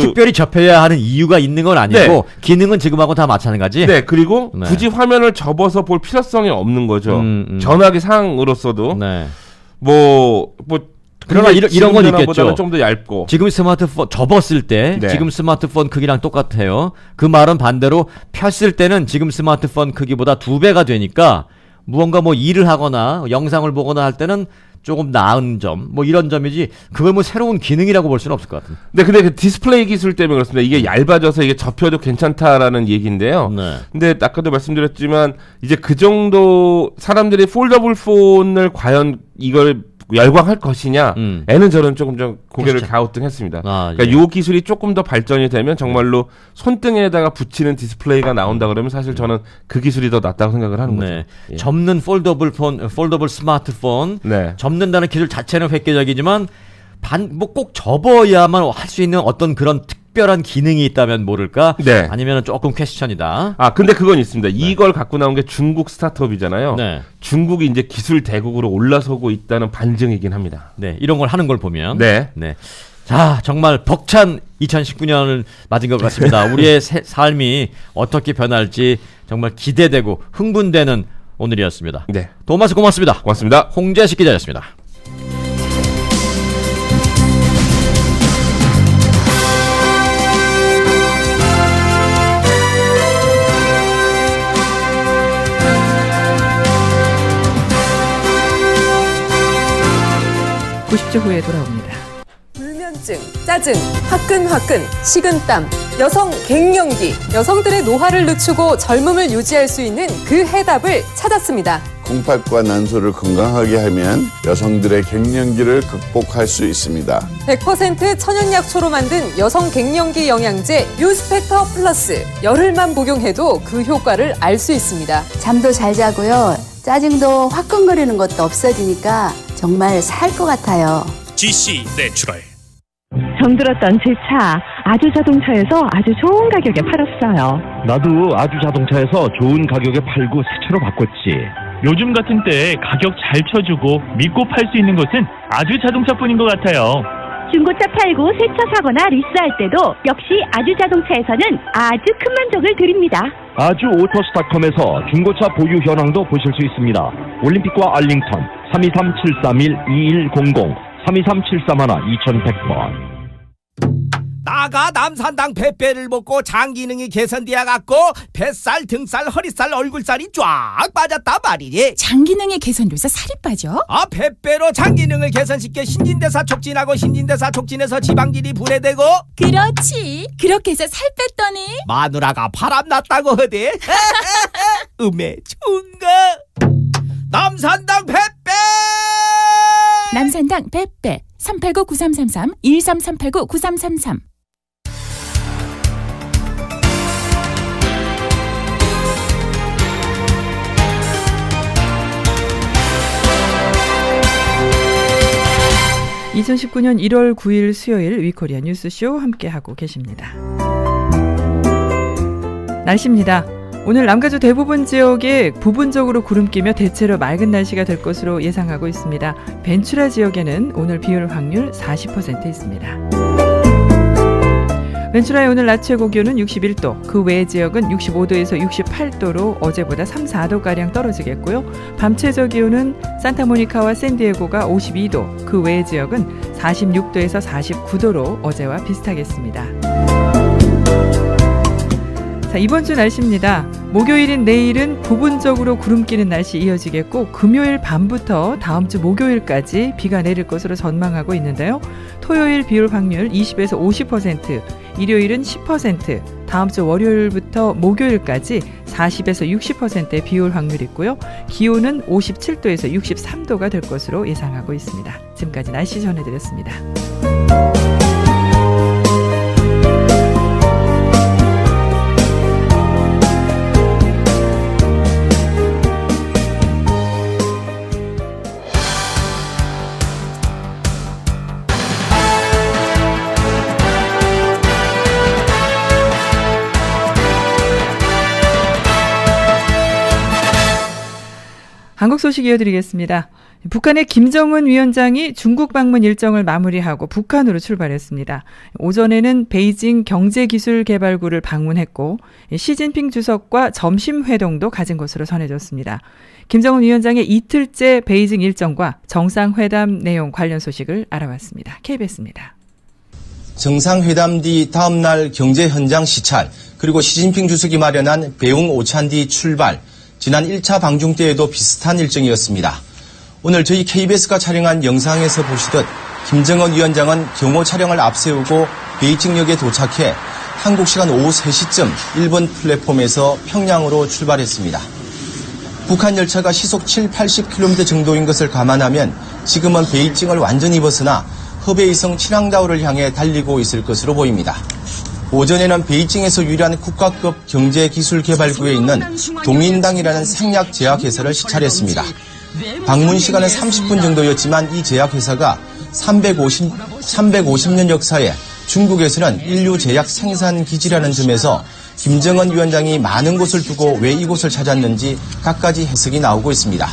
Speaker 1: 특별히 접혀야 하는 이유가 있는 건 아니고
Speaker 3: 네.
Speaker 1: 기능은 지금하고 다 마찬가지.
Speaker 3: 네, 그리고
Speaker 1: 네.
Speaker 3: 굳이 화면을 접어서 볼 필요성이 없는 거죠. 전화기 상으로서도
Speaker 1: 네.
Speaker 3: 그러나
Speaker 1: 이런 건 있겠죠.
Speaker 3: 좀 더 얇고.
Speaker 1: 지금 스마트폰 접었을 때
Speaker 3: 네.
Speaker 1: 지금 스마트폰 크기랑 똑같아요. 그 말은 반대로 폈을 때는 지금 스마트폰 크기보다 2배가 되니까 무언가 뭐 일을 하거나 영상을 보거나 할 때는 조금 나은 점, 뭐 이런 점이지 그걸 뭐 새로운 기능이라고 볼 수는 없을 것 같은데.
Speaker 3: 네, 근데 그 디스플레이 기술 때문에 그렇습니다. 이게 얇아져서 이게 접혀도 괜찮다라는 얘기인데요.
Speaker 1: 네.
Speaker 3: 근데 아까도 말씀드렸지만 이제 그 정도 사람들이 폴더블 폰을 과연 이걸 열광할 것이냐, 애는 저는 조금 좀 고개를 갸우뚱했습니다. 그러니까 요 기술이 조금 더 발전이 되면 정말로 손등에다가 붙이는 디스플레이가 나온다 그러면 사실 저는 그 기술이 더 낫다고 생각을 하는 거죠. 예.
Speaker 1: 접는 폴더블 스마트폰,
Speaker 3: 네.
Speaker 1: 접는다는 기술 자체는 획기적이지만 뭐 꼭 접어야만 할 수 있는 어떤 그런 특별한 기능이 있다면 모를까?
Speaker 3: 네.
Speaker 1: 아니면 조금 퀘스천이다.
Speaker 3: 아, 근데 그건 있습니다. 이걸 갖고 나온 게 중국 스타트업이잖아요.
Speaker 1: 네.
Speaker 3: 중국이 이제 기술 대국으로 올라서고 있다는 반증이긴 합니다.
Speaker 1: 네, 이런 걸 하는 걸 보면.
Speaker 3: 네.
Speaker 1: 자, 정말 벅찬 2019년을 맞은 것 같습니다. 우리의 삶이 어떻게 변할지 정말 기대되고 흥분되는 오늘이었습니다.
Speaker 3: 네.
Speaker 1: 도마스 고맙습니다.
Speaker 3: 고맙습니다.
Speaker 1: 홍재식 기자였습니다.
Speaker 2: (90초) 후에 돌아옵니다.
Speaker 4: 불면증, 짜증, 화끈화끈, 식은땀, 여성 갱년기, 여성들의 노화를 늦추고 젊음을 유지할 수 있는 그 해답을 찾았습니다.
Speaker 5: 콩팥과 난소를 건강하게 하면 여성들의 갱년기를 극복할 수 있습니다.
Speaker 4: 100% 천연약초로 만든 여성 갱년기 영양제 유스펙터 플러스. 열흘만 복용해도 그 효과를 알 수 있습니다.
Speaker 6: 잠도 잘 자고요. 짜증도 화끈거리는 것도 없어지니까 정말 살 것 같아요.
Speaker 7: GC 내추럴. 병들었던 제 차 아주 자동차에서 아주 좋은 가격에 팔았어요.
Speaker 8: 나도 아주 자동차에서 좋은 가격에 팔고 새 차로 바꿨지.
Speaker 9: 요즘 같은 때에 가격 잘 쳐주고 믿고 팔 수 있는 곳은 아주 자동차뿐인 것 같아요.
Speaker 7: 중고차 팔고 새 차 사거나 리스할 때도 역시 아주 자동차에서는 아주 큰 만족을 드립니다.
Speaker 8: 아주 오토스닷컴에서 중고차 보유 현황도 보실 수 있습니다. 올림픽과 알링턴 323-731-2100 323-731-2100번.
Speaker 10: 나가 남산당 뱃배를 먹고 장 기능이 개선되어 갖고 뱃살, 등살, 허리살, 얼굴살이 쫙 빠졌단 말이지.
Speaker 11: 장 기능이 개선돼서 살이 빠져?
Speaker 10: 뱃배로 장 기능을 개선시켜 신진대사 촉진하고 신진대사 촉진해서 지방질이 분해되고.
Speaker 11: 그렇지. 그렇게 해서 살 뺐더니
Speaker 10: 마누라가 바람났다고 하대. 음에 좋은가? 남산당 뱃배!
Speaker 11: 남산당 뱃배 389-9333 13389-9333.
Speaker 2: (2019년 1월 9일) 수요일 위코리아 뉴스쇼 함께하고 계십니다. 날씨입니다. 오늘 남가주 대부분 지역에 부분적으로 구름 끼며 대체로 맑은 날씨가 될 것으로 예상하고 있습니다. 벤추라 지역에는 오늘 비 올 확률 40% 있습니다. 벤추라의 오늘 낮 최고 기온은 61도, 그 외의 지역은 65도에서 68도로 어제보다 3, 4도가량 떨어지겠고요. 밤 최저 기온은 산타모니카와 샌디에고가 52도, 그 외의 지역은 46도에서 49도로 어제와 비슷하겠습니다. 자, 이번 주 날씨입니다. 목요일인 내일은 부분적으로 구름 끼는 날씨 이어지겠고 금요일 밤부터 다음 주 목요일까지 비가 내릴 것으로 전망하고 있는데요. 토요일 비 올 확률 20에서 50%, 일요일은 10%, 다음 주 월요일부터 목요일까지 40에서 60%의 비 올 확률이 있고요. 기온은 57도에서 63도가 될 것으로 예상하고 있습니다. 지금까지 날씨 전해드렸습니다. 한국 소식 이어드리겠습니다. 북한의 김정은 위원장이 중국 방문 일정을 마무리하고 북한으로 출발했습니다. 오전에는 베이징 경제기술개발구를 방문했고 시진핑 주석과 점심회동도 가진 것으로 전해졌습니다. 김정은 위원장의 이틀째 베이징 일정과 정상회담 내용 관련 소식을 알아봤습니다. KBS입니다.
Speaker 12: 정상회담 뒤 다음 날 경제 현장 시찰, 그리고 시진핑 주석이 마련한 배웅 오찬 뒤 출발, 지난 1차 방중 때에도 비슷한 일정이었습니다. 오늘 저희 KBS가 촬영한 영상에서 보시듯 김정은 위원장은 경호 촬영을 앞세우고 베이징역에 도착해 한국 시간 오후 3시쯤 일본 플랫폼에서 평양으로 출발했습니다. 북한 열차가 시속 70-80km 정도인 것을 감안하면 지금은 베이징을 완전히 벗어나 허베이성 치랑다오를 향해 달리고 있을 것으로 보입니다. 오전에는 베이징에서 유일한 국가급 경제기술개발구에 있는 동인당이라는 생약 제약회사를 시찰했습니다. 방문 시간은 30분 정도였지만 이 제약회사가 350년 역사에 중국에서는 인류 제약 생산 기지라는 점에서 김정은 위원장이 많은 곳을 두고 왜 이곳을 찾았는지 갖가지 해석이 나오고 있습니다.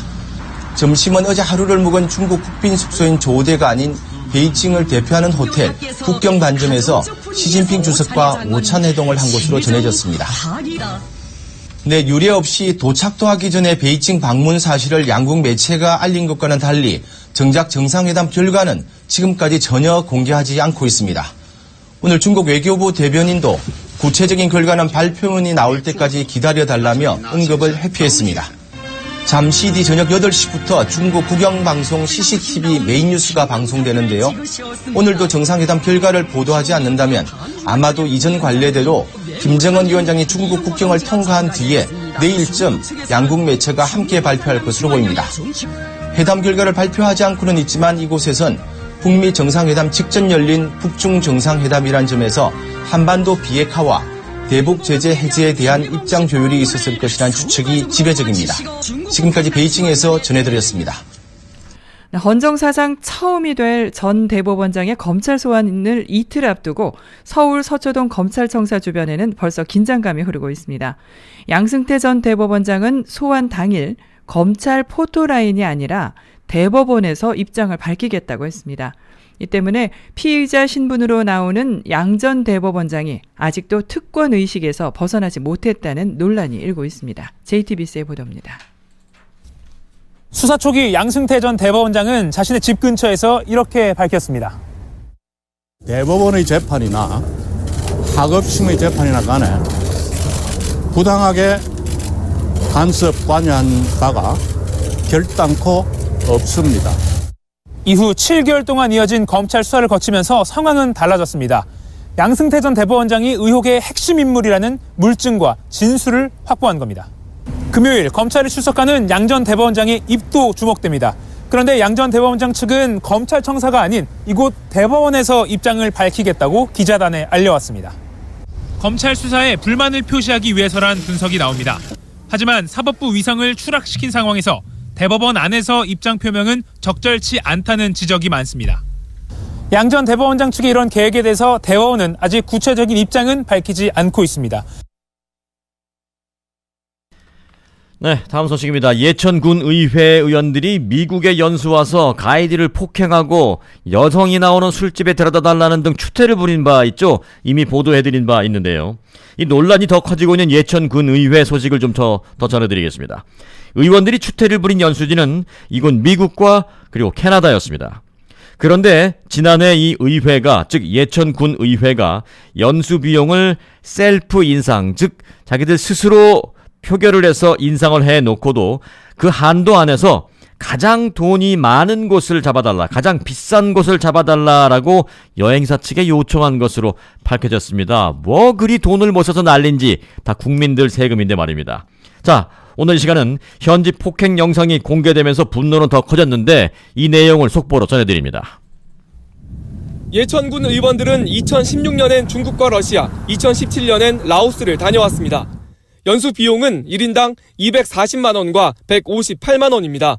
Speaker 12: 점심은 어제 하루를 묵은 중국 국빈 숙소인 조대가 아닌 베이징을 대표하는 호텔 북경 반점에서 시진핑 주석과 오찬회동을 한 것으로 전해졌습니다. 네, 유례 없이 도착도 하기 전에 베이징 방문 사실을 양국 매체가 알린 것과는 달리 정작 정상회담 결과는 지금까지 전혀 공개하지 않고 있습니다. 오늘 중국 외교부 대변인도 구체적인 결과는 발표문이 나올 때까지 기다려달라며 언급을 회피했습니다. 잠시 뒤 저녁 8시부터 중국 국영방송 CCTV 메인 뉴스가 방송되는데요. 오늘도 정상회담 결과를 보도하지 않는다면 아마도 이전 관례대로 김정은 위원장이 중국 국경을 통과한 뒤에 내일쯤 양국 매체가 함께 발표할 것으로 보입니다. 회담 결과를 발표하지 않고는 있지만 이곳에선 북미 정상회담 직전 열린 북중 정상회담이란 점에서 한반도 비핵화와 대북 제재 해제에 대한 입장 조율이 있었을 것이란 추측이 지배적입니다. 지금까지 베이징에서 전해드렸습니다.
Speaker 2: 헌정 사상 처음이 될 전 대법원장의 검찰 소환을 이틀 앞두고 서울 서초동 검찰청사 주변에는 벌써 긴장감이 흐르고 있습니다. 양승태 전 대법원장은 소환 당일 검찰 포토라인이 아니라 대법원에서 입장을 밝히겠다고 했습니다. 이 때문에 피의자 신분으로 나오는 양 전 대법원장이 아직도 특권 의식에서 벗어나지 못했다는 논란이 일고 있습니다. JTBC의 보도입니다.
Speaker 13: 수사 초기 양승태 전 대법원장은 자신의 집 근처에서 이렇게 밝혔습니다.
Speaker 14: 대법원의 재판이나 하급심의 재판이나 간에 부당하게 간섭 관여한 바가 결단코 없습니다.
Speaker 13: 이후 7개월 동안 이어진 검찰 수사를 거치면서 상황은 달라졌습니다. 양승태 전 대법원장이 의혹의 핵심 인물이라는 물증과 진술을 확보한 겁니다. 금요일 검찰에 출석하는 양 전 대법원장의 입도 주목됩니다. 그런데 양 전 대법원장 측은 검찰청사가 아닌 이곳 대법원에서 입장을 밝히겠다고 기자단에 알려왔습니다. 검찰 수사에 불만을 표시하기 위해서란 분석이 나옵니다. 하지만 사법부 위상을 추락시킨 상황에서 대법원 안에서 입장 표명은 적절치 않다는 지적이 많습니다. 양 전 대법원장 측의 이런 계획에 대해서 대법원은 아직 구체적인 입장은 밝히지 않고 있습니다.
Speaker 1: 네, 다음 소식입니다. 예천군 의회 의원들이 미국에 연수 와서 가이드를 폭행하고 여성이 나오는 술집에 데려다 달라는 등 추태를 부린 바 있죠. 이미 보도해드린 바 있는데요. 이 논란이 더 커지고 있는 예천군 의회 소식을 좀 더 전해드리겠습니다. 의원들이 추태를 부린 연수지는 이곳 미국과 그리고 캐나다였습니다. 그런데 지난해 이 의회가, 즉 예천군 의회가 연수 비용을 셀프 인상, 즉 자기들 스스로 표결을 해서 인상을 해놓고도 그 한도 안에서 가장 돈이 많은 곳을 잡아달라, 가장 비싼 곳을 잡아달라라고 여행사 측에 요청한 것으로 밝혀졌습니다. 뭐 그리 돈을 못 써서 난린지 다 국민들 세금인데 말입니다. 자, 오늘 이 시간은 현지 폭행 영상이 공개되면서 분노는 더 커졌는데 이 내용을 속보로 전해드립니다.
Speaker 15: 예천군 의원들은 2016년엔 중국과 러시아, 2017년엔 라오스를 다녀왔습니다. 연수 비용은 1인당 240만 원과 158만 원입니다.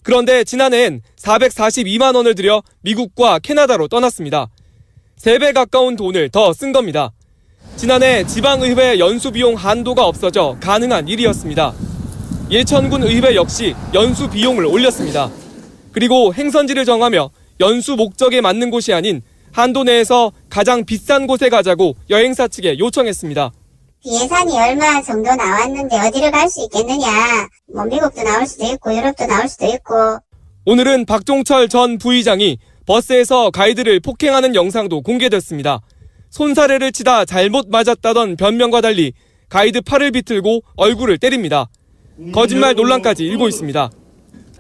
Speaker 15: 그런데 지난해엔 442만 원을 들여 미국과 캐나다로 떠났습니다. 3배 가까운 돈을 더 쓴 겁니다. 지난해 지방의회 연수 비용 한도가 없어져 가능한 일이었습니다. 예천군 의회 역시 연수 비용을 올렸습니다. 그리고 행선지를 정하며 연수 목적에 맞는 곳이 아닌 한도 내에서 가장 비싼 곳에 가자고 여행사 측에 요청했습니다.
Speaker 16: 예산이 얼마 정도 나왔는데 어디를 갈 수 있겠느냐. 뭐 미국도 나올 수도 있고 유럽도 나올 수도 있고.
Speaker 15: 오늘은 박종철 전 부의장이 버스에서 가이드를 폭행하는 영상도 공개됐습니다. 손사래를 치다 잘못 맞았다던 변명과 달리 가이드 팔을 비틀고 얼굴을 때립니다. 거짓말 논란까지 일고 있습니다.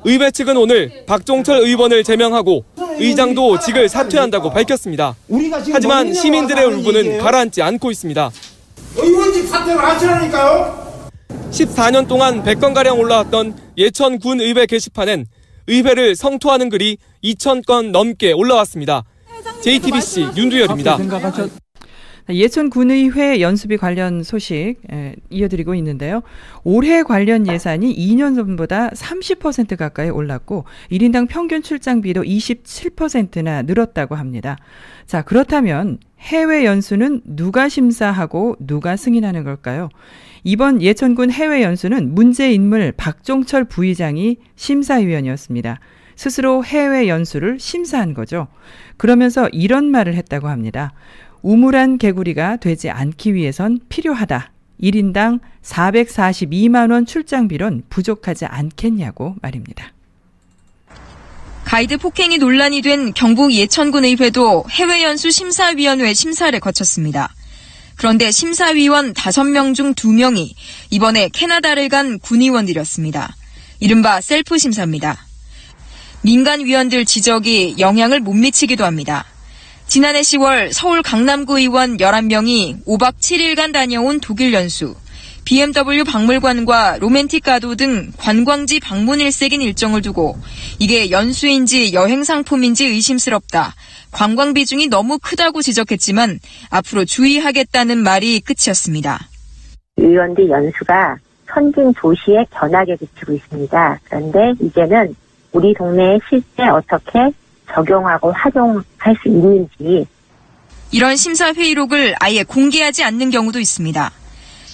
Speaker 15: 의회 측은 오늘 박종철 의원을 제명하고 의장도 직을 사퇴한다고 밝혔습니다. 하지만 시민들의 울분은 가라앉지 않고 있습니다.
Speaker 17: 의원직 사퇴를 하시라니까요.
Speaker 15: 14년 동안 100건가량 올라왔던 예천군 의회 게시판엔 의회를 성토하는 글이 2,000건 넘게 올라왔습니다. JTBC 윤두열입니다.
Speaker 2: 예천군의회 연수비 관련 소식 이어드리고 있는데요. 올해 관련 예산이 2년 전보다 30% 가까이 올랐고 1인당 평균 출장비도 27%나 늘었다고 합니다. 자, 그렇다면 해외 연수는 누가 심사하고 누가 승인하는 걸까요? 이번 예천군 해외 연수는 문제 인물 박종철 부의장이 심사위원이었습니다. 스스로 해외 연수를 심사한 거죠. 그러면서 이런 말을 했다고 합니다. 우물안 개구리가 되지 않기 위해선 필요하다. 1인당 442만 원 출장비론 부족하지 않겠냐고 말입니다.
Speaker 18: 가이드 폭행이 논란이 된 경북 예천군 의회도 해외연수 심사위원회 심사를 거쳤습니다. 그런데 심사위원 5명 중 2명이 이번에 캐나다를 간 군의원들이었습니다. 이른바 셀프 심사입니다. 민간 위원들 지적이 영향을 못 미치기도 합니다. 지난해 10월 서울 강남구 의원 11명이 5박 7일간 다녀온 독일 연수, BMW 박물관과 로맨틱 가도 등 관광지 방문 일색인 일정을 두고 이게 연수인지 여행 상품인지 의심스럽다. 관광 비중이 너무 크다고 지적했지만 앞으로 주의하겠다는 말이 끝이었습니다.
Speaker 19: 의원들 연수가 선진 도시의 견학에 그치고 있습니다. 그런데 이제는 우리 동네에 실제 어떻게 적용하고 활용할 수 있는지.
Speaker 18: 이런 심사 회의록을 아예 공개하지 않는 경우도 있습니다.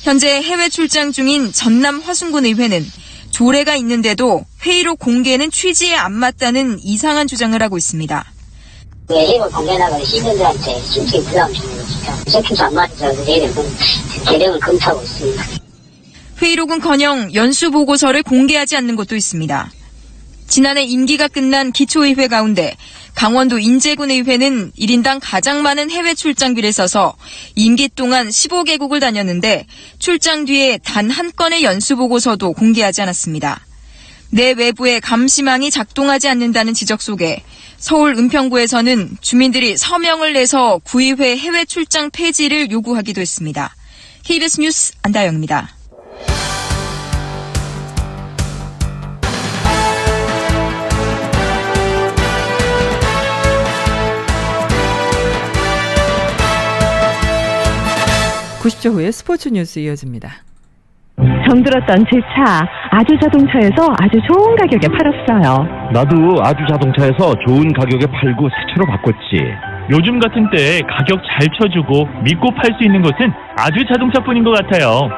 Speaker 18: 현재 해외 출장 중인 전남 화순군 의회는 조례가 있는데도 회의록 공개는 취지에 안 맞다는 이상한 주장을 하고 있습니다.
Speaker 16: 회의록을 공개하다가 시민들한테 심히 부담 주는 거니까 세팅도 안 맞아서 내일은 대령을 검토하고 있습니다.
Speaker 18: 회의록은커녕 연수 보고서를 공개하지 않는 곳도 있습니다. 지난해 임기가 끝난 기초의회 가운데 강원도 인제군 의회는 1인당 가장 많은 해외 출장비를 써서 임기 동안 15개국을 다녔는데 출장 뒤에 단 한 건의 연수 보고서도 공개하지 않았습니다. 내 외부의 감시망이 작동하지 않는다는 지적 속에 서울 은평구에서는 주민들이 서명을 내서 구의회 해외 출장 폐지를 요구하기도 했습니다. KBS 뉴스 안다영입니다.
Speaker 2: (90초) 후에 스포츠 뉴스 이어집니다.
Speaker 20: 정들었던 제 차 아주자동차에서 아주 좋은 가격에 팔았어요.
Speaker 8: 나도 아주자동차에서 좋은 가격에 팔고 새 차로 바꿨지.
Speaker 9: 요즘 같은 때에 가격 잘 쳐주고 믿고 팔 수 있는 곳은 아주자동차뿐인 것 같아요.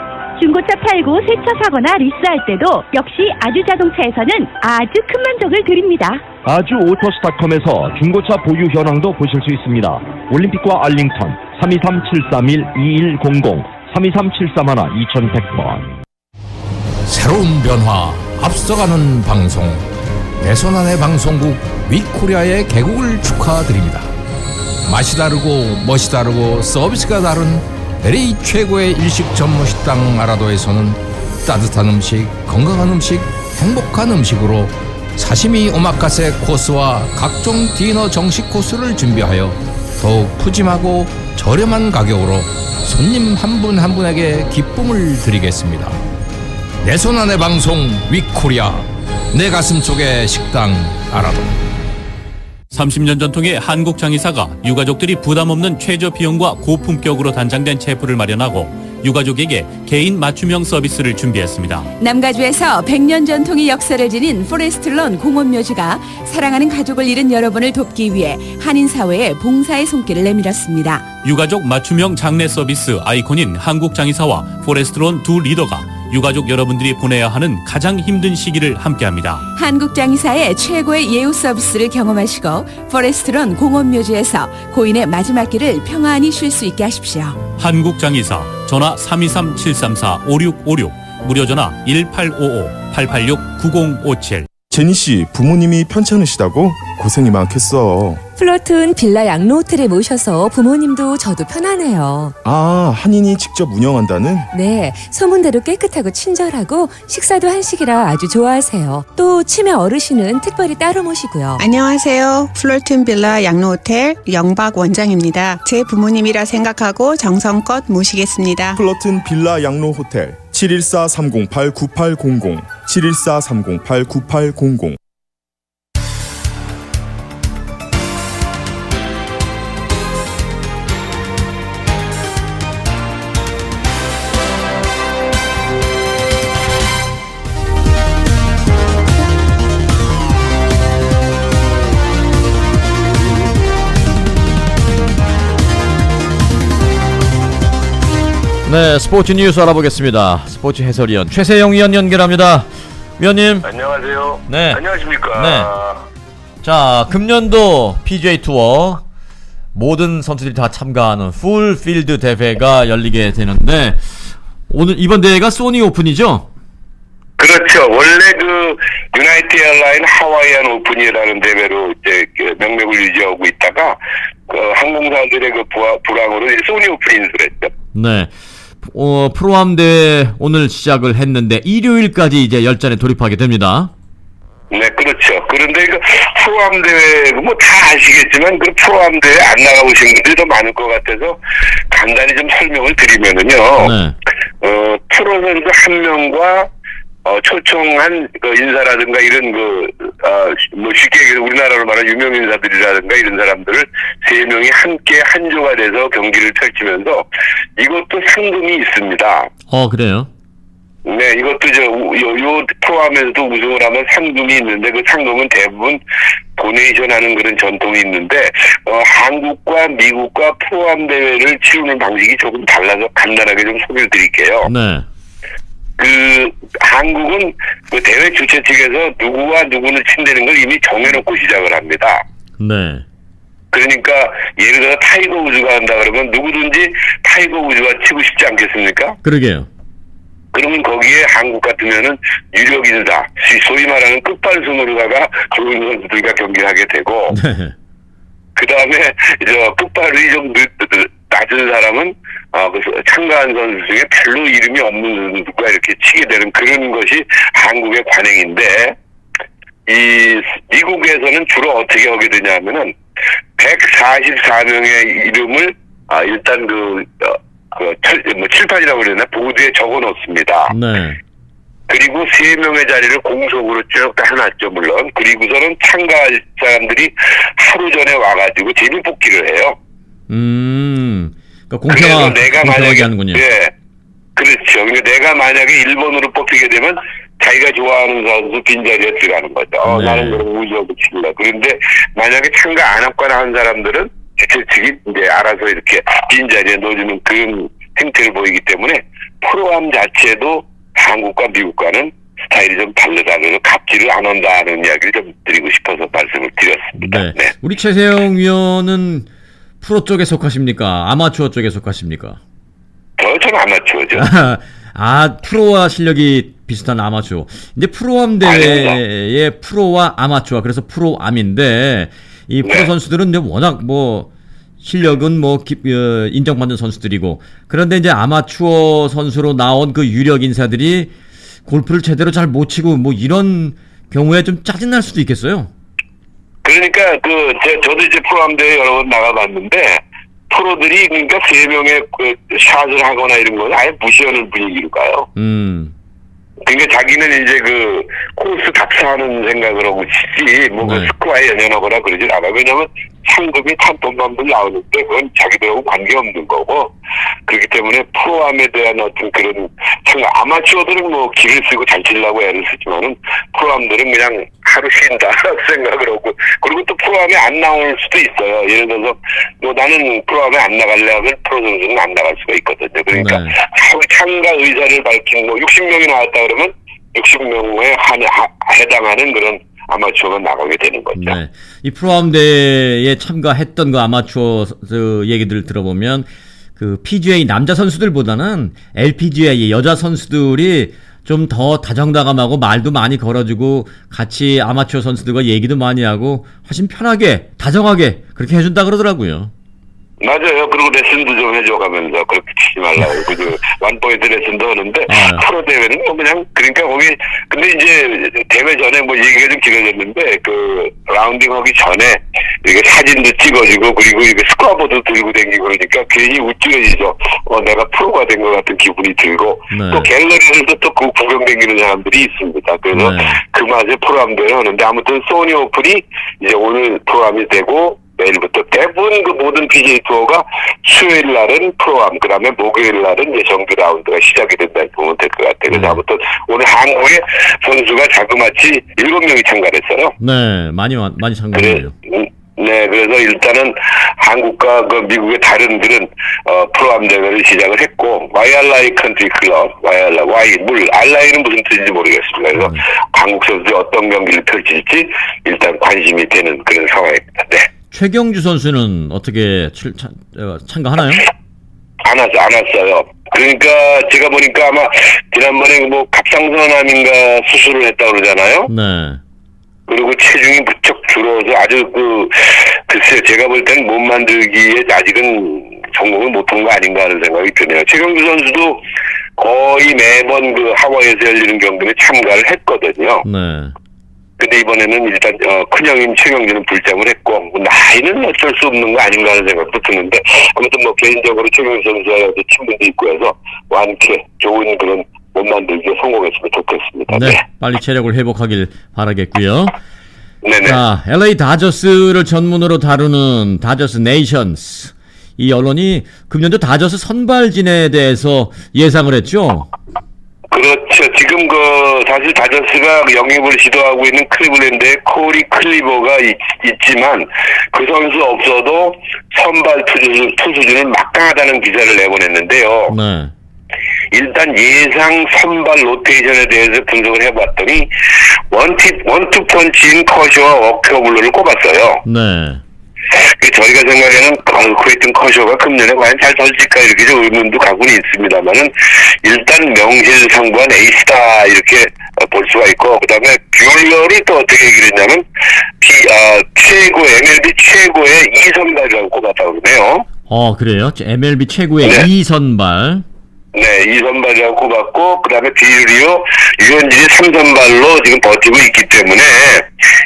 Speaker 7: 중고차 팔고 새 차 사거나 리스할 때도 역시 아주자동차에서는 아주 큰 만족을 드립니다.
Speaker 8: 아주오토스닷컴에서 중고차 보유 현황도 보실 수 있습니다. 올림픽과 알링턴 323-731-2100 323-731-2100번.
Speaker 21: 새로운 변화, 앞서가는 방송, 내 손안의 방송국 위코리아의 개국을 축하드립니다. 맛이 다르고 멋이 다르고 서비스가 다른 LA 최고의 일식 전문 식당 아라도에서는 따뜻한 음식, 건강한 음식, 행복한 음식으로 사시미 오마카세 코스와 각종 디너 정식 코스를 준비하여 더욱 푸짐하고 저렴한 가격으로 손님 한 분 한 분에게 기쁨을 드리겠습니다. 내 손안의 방송 위코리아, 내 가슴 속의 식당 아라도.
Speaker 22: 30년 전통의 한국 장의사가 유가족들이 부담 없는 최저 비용과 고품격으로 단장된 체프를 마련하고 유가족에게 개인 맞춤형 서비스를 준비했습니다.
Speaker 23: 남가주에서 100년 전통의 역사를 지닌 포레스트론 공원묘지가 사랑하는 가족을 잃은 여러분을 돕기 위해 한인사회에 봉사의 손길을 내밀었습니다.
Speaker 22: 유가족 맞춤형 장례 서비스 아이콘인 한국 장의사와 포레스트론 두 리더가 유가족 여러분들이 보내야 하는 가장 힘든 시기를 함께합니다.
Speaker 23: 한국 장의사의 최고의 예우 서비스를 경험하시고 포레스트론 공원묘지에서 고인의 마지막 길을 평안히 쉴 수 있게 하십시오.
Speaker 22: 한국 장의사 전화 323-734-5656 무료 전화 1855-886-9057.
Speaker 24: 제니씨, 부모님이 편찮으시다고? 고생이 많겠어.
Speaker 25: 플러튼 빌라 양로 호텔에 모셔서 부모님도 저도 편하네요.
Speaker 24: 아, 한인이 직접 운영한다는?
Speaker 25: 네, 소문대로 깨끗하고 친절하고 식사도 한식이라 아주 좋아하세요. 또 치매 어르신은 특별히 따로 모시고요.
Speaker 26: 안녕하세요. 플러튼 빌라 양로 호텔 영박 원장입니다. 제 부모님이라 생각하고 정성껏 모시겠습니다.
Speaker 24: 플러튼 빌라 양로 호텔 714-308-9800 714-308-9800.
Speaker 1: 네, 스포츠 뉴스 알아보겠습니다. 스포츠 해설위원 최세영 위원 연결합니다. 위원님.
Speaker 27: 안녕하세요.
Speaker 1: 네.
Speaker 27: 안녕하십니까.
Speaker 1: 네. 자, 금년도 PGA 투어 모든 선수들이 다 참가하는 풀필드 대회가 열리게 되는데 오늘 이번 대회가 소니 오픈이죠?
Speaker 27: 그렇죠. 원래 그 유나이티드 에어라인 하와이안 오픈이라는 대회로 이제 명맥을 유지하고 있다가 그 항공사들의 그 불황으로 소니 오픈 인수했죠.
Speaker 1: 네. 프로암 대회 오늘 시작을 했는데 일요일까지 이제 열전에 돌입하게 됩니다.
Speaker 27: 네, 그렇죠. 그런데 그 프로암 대회 뭐 다 아시겠지만 그 프로암 대회 안 나가보신 분들이 더 많을 것 같아서 간단히 좀 설명을 드리면은요.
Speaker 1: 네.
Speaker 27: 프로 선수 한 명과 초청한 그 인사라든가 이런 뭐 쉽게 얘기해서 우리나라로 말하는 유명 인사들이라든가 이런 사람들을 3명이 함께 한조가 돼서 경기를 펼치면서 이것도 상금이 있습니다.
Speaker 1: 그래요?
Speaker 27: 네, 이것도 요 프로암에서도 우승을 하면 상금이 있는데 그 상금은 대부분 도네이션 하는 그런 전통이 있는데, 한국과 미국과 프로암 대회를 치르는 방식이 조금 달라서 간단하게 좀 소개를 드릴게요.
Speaker 1: 네.
Speaker 27: 한국은 그 대회 주최 측에서 누구와 누구를 친다는 걸 이미 정해놓고 시작을 합니다.
Speaker 1: 네.
Speaker 27: 그러니까 예를 들어 타이거 우즈가 한다 그러면 누구든지 타이거 우즈가 치고 싶지 않겠습니까?
Speaker 1: 그러게요.
Speaker 27: 그러면 거기에 한국 같으면은 유력 인사, 소위 말하는 끝발순으로다가 좋은 선수들과 경기를 하게 되고,
Speaker 1: 네.
Speaker 27: 그 다음에 끝발이 좀 낮은 사람은 그래서 참가한 선수 중에 별로 이름이 없는 선수가 이렇게 치게 되는 그런 것이 한국의 관행인데, 이 미국에서는 주로 어떻게 하게 되냐면은 144명의 이름을 일단 칠판이라고 그러나 보드에 적어 놓습니다.
Speaker 1: 네.
Speaker 27: 그리고 3명의 자리를 공석으로 쭉 해놨죠, 물론. 그리고서는 참가할 사람들이 하루 전에 와가지고 재미 뽑기를 해요.
Speaker 1: 그러니까
Speaker 27: 그래서 내가 만약에
Speaker 1: 하는군요.
Speaker 27: 예, 그렇죠. 그러니까 내가 만약에 1번으로 뽑히게 되면 자기가 좋아하는 선수 빈자리에 들어가는 거죠.
Speaker 1: 네.
Speaker 27: 나는 그럼 우주하고 칠래. 그런데 만약에 참가 안 하거나 한 사람들은 주최 측이 이제 알아서 이렇게 빈자리에 넣어주는 그런 행태를 보이기 때문에 프로암 자체도 한국과 미국과는 스타일이 좀 다르다. 그래서 갑질을 안 한다는 이야기를 좀 드리고 싶어서 말씀을 드렸습니다.
Speaker 1: 네.
Speaker 27: 네.
Speaker 1: 우리 최세영 위원은 프로 쪽에 속하십니까? 아마추어 쪽에 속하십니까?
Speaker 27: 저는 아마추어죠.
Speaker 1: 프로와 실력이 비슷한 아마추어. 이제 프로암 대회의 프로와 아마추어, 그래서 프로암인데 이 프로
Speaker 27: 네.
Speaker 1: 선수들은 이제 워낙 실력은 인정받는 선수들이고, 그런데 이제 아마추어 선수로 나온 그 유력 인사들이 골프를 제대로 잘 못 치고 이런 경우에 좀 짜증날 수도 있겠어요.
Speaker 27: 그러니까 저도 이제 프로암 대회 여러 번 나가봤는데 프로들이 그러니까 3명의 샷을 하거나 이런 건 아예 무시하는 분위기로 가요. 그러니까 자기는 이제 코스 답사하는 생각을 하고 치지,
Speaker 1: 네.
Speaker 27: 스코어에 연연하거나 그러진 않아. 왜냐면 상금이 탄돈만불 나오는데 그건 자기들하고 관계없는 거고, 그렇기 때문에 프로암에 대한 어떤 그런, 아마추어들은 기를 쓰고 잘 치려고 애를 쓰지만은 프로암들은 그냥 하루 쉰다 생각을 하고, 그리고 또 프로암에 안 나올 수도 있어요. 예를 들어서 나는 프로암에 안 나갈래 하면 프로 선수는 안 나갈 수가 있거든요. 그러니까
Speaker 1: 네.
Speaker 27: 참가 의사를 밝힌 60명이 나왔다 그러면 60명에 해당하는 그런 아마추어가 나가게 되는 거죠.
Speaker 1: 네. 이 프로암 대회에 참가했던 그 아마추어 얘기들을 들어보면 그 PGA 남자 선수들보다는 LPGA 여자 선수들이 좀 더 다정다감하고 말도 많이 걸어주고 같이 아마추어 선수들과 얘기도 많이 하고 훨씬 편하게 다정하게 그렇게 해준다 그러더라고요.
Speaker 27: 맞아요. 그리고 레슨도 좀 해줘가면서 그렇게 치지 말라고 원포인트 레슨도 하는데 프로 대회는 그냥 그러니까 거기 근데 이제 대회 전에 얘기가 좀 길어졌는데 라운딩 하기 전에 이렇게 사진도 찍어주고 그리고 이렇게 스코어보드 들고 다니고 그러니까 괜히 우쭐해지죠. 내가 프로가 된 것 같은 기분이 들고
Speaker 1: 네.
Speaker 27: 또 갤러리에서도 또 구경 다니는 사람들이 있습니다. 그래서
Speaker 1: 네.
Speaker 27: 그 맛에 프로암 대회 하는데 아무튼 소니 오픈이 이제 오늘 프로암이 되고. 내일부터 대부분 모든 PGA 투어가 수요일 날은 프로암, 그 다음에 목요일 날은 이제 정규 라운드가 시작이 된다 보면 될 것 같아요. 그래서 아무튼 오늘 한국의 선수가 자그마치 7명이 참가를 했어요.
Speaker 1: 네, 많이 참가했네요.
Speaker 27: 네, 그래서 일단은 한국과 미국의 다른 들은 프로암 대회를 시작을 했고, YRI 컨트리 클럽, RI는 무슨 뜻인지 모르겠습니다. 그래서 한국 선수들이 어떤 경기를 펼칠지 일단 관심이 되는 그런 상황입니다. 네.
Speaker 1: 최경주 선수는 어떻게 참가하나요?
Speaker 27: 안 왔어요. 그러니까 제가 보니까 아마 지난번에 갑상선암인가 수술을 했다고 그러잖아요.
Speaker 1: 네.
Speaker 27: 그리고 체중이 무척 줄어서 아주 글쎄요, 제가 볼 때는 몸 만들기에 아직은 성공을 못한 거 아닌가 하는 생각이 드네요. 최경주 선수도 거의 매번 하와이에서 열리는 경기에 참가를 했거든요.
Speaker 1: 네.
Speaker 27: 근데 이번에는 일단 큰형인 최경주는 불참을 했고 나이는 어쩔 수 없는 거 아닌가 하는 생각도 드는데 아무튼 개인적으로 최경주 선수와 친분도 있고 해서 완쾌 좋은 그런 몸 만들기에 성공했으면 좋겠습니다.
Speaker 1: 네, 빨리 체력을 회복하길 바라겠고요.
Speaker 27: 네네.
Speaker 1: 자, LA 다저스를 전문으로 다루는 다저스 네이션스, 이 언론이 금년도 다저스 선발진에 대해서 예상을 했죠.
Speaker 27: 그렇죠. 지금 사실 다저스가 영입을 시도하고 있는 클리블랜드에 코리 클리버가 있지만 그 선수 없어도 선발 투수진은 막강하다는 기사를 내보냈는데요.
Speaker 1: 네.
Speaker 27: 일단 예상 선발 로테이션에 대해서 분석을 해봤더니 원투 펀치인 커쇼와 워커블루를 꼽았어요.
Speaker 1: 네.
Speaker 27: 저희가 생각에는 크레이튼 커쇼가 금년에 과연 잘 던질까 이렇게 좀 의문도 가고는 있습니다만은 일단 명실상부한 에이스다 이렇게 볼 수가 있고 그다음에 뷰럴이 또 어떻게 얘기를 했냐면 MLB 최고의 2선발이라고 꼽았다고 그러네요.
Speaker 1: 그래요? MLB 최고의 2선발.
Speaker 27: 네, 2선발이라고 꼽았고, 그 다음에 비유리오, 유현진이 3선발로 지금 버티고 있기 때문에,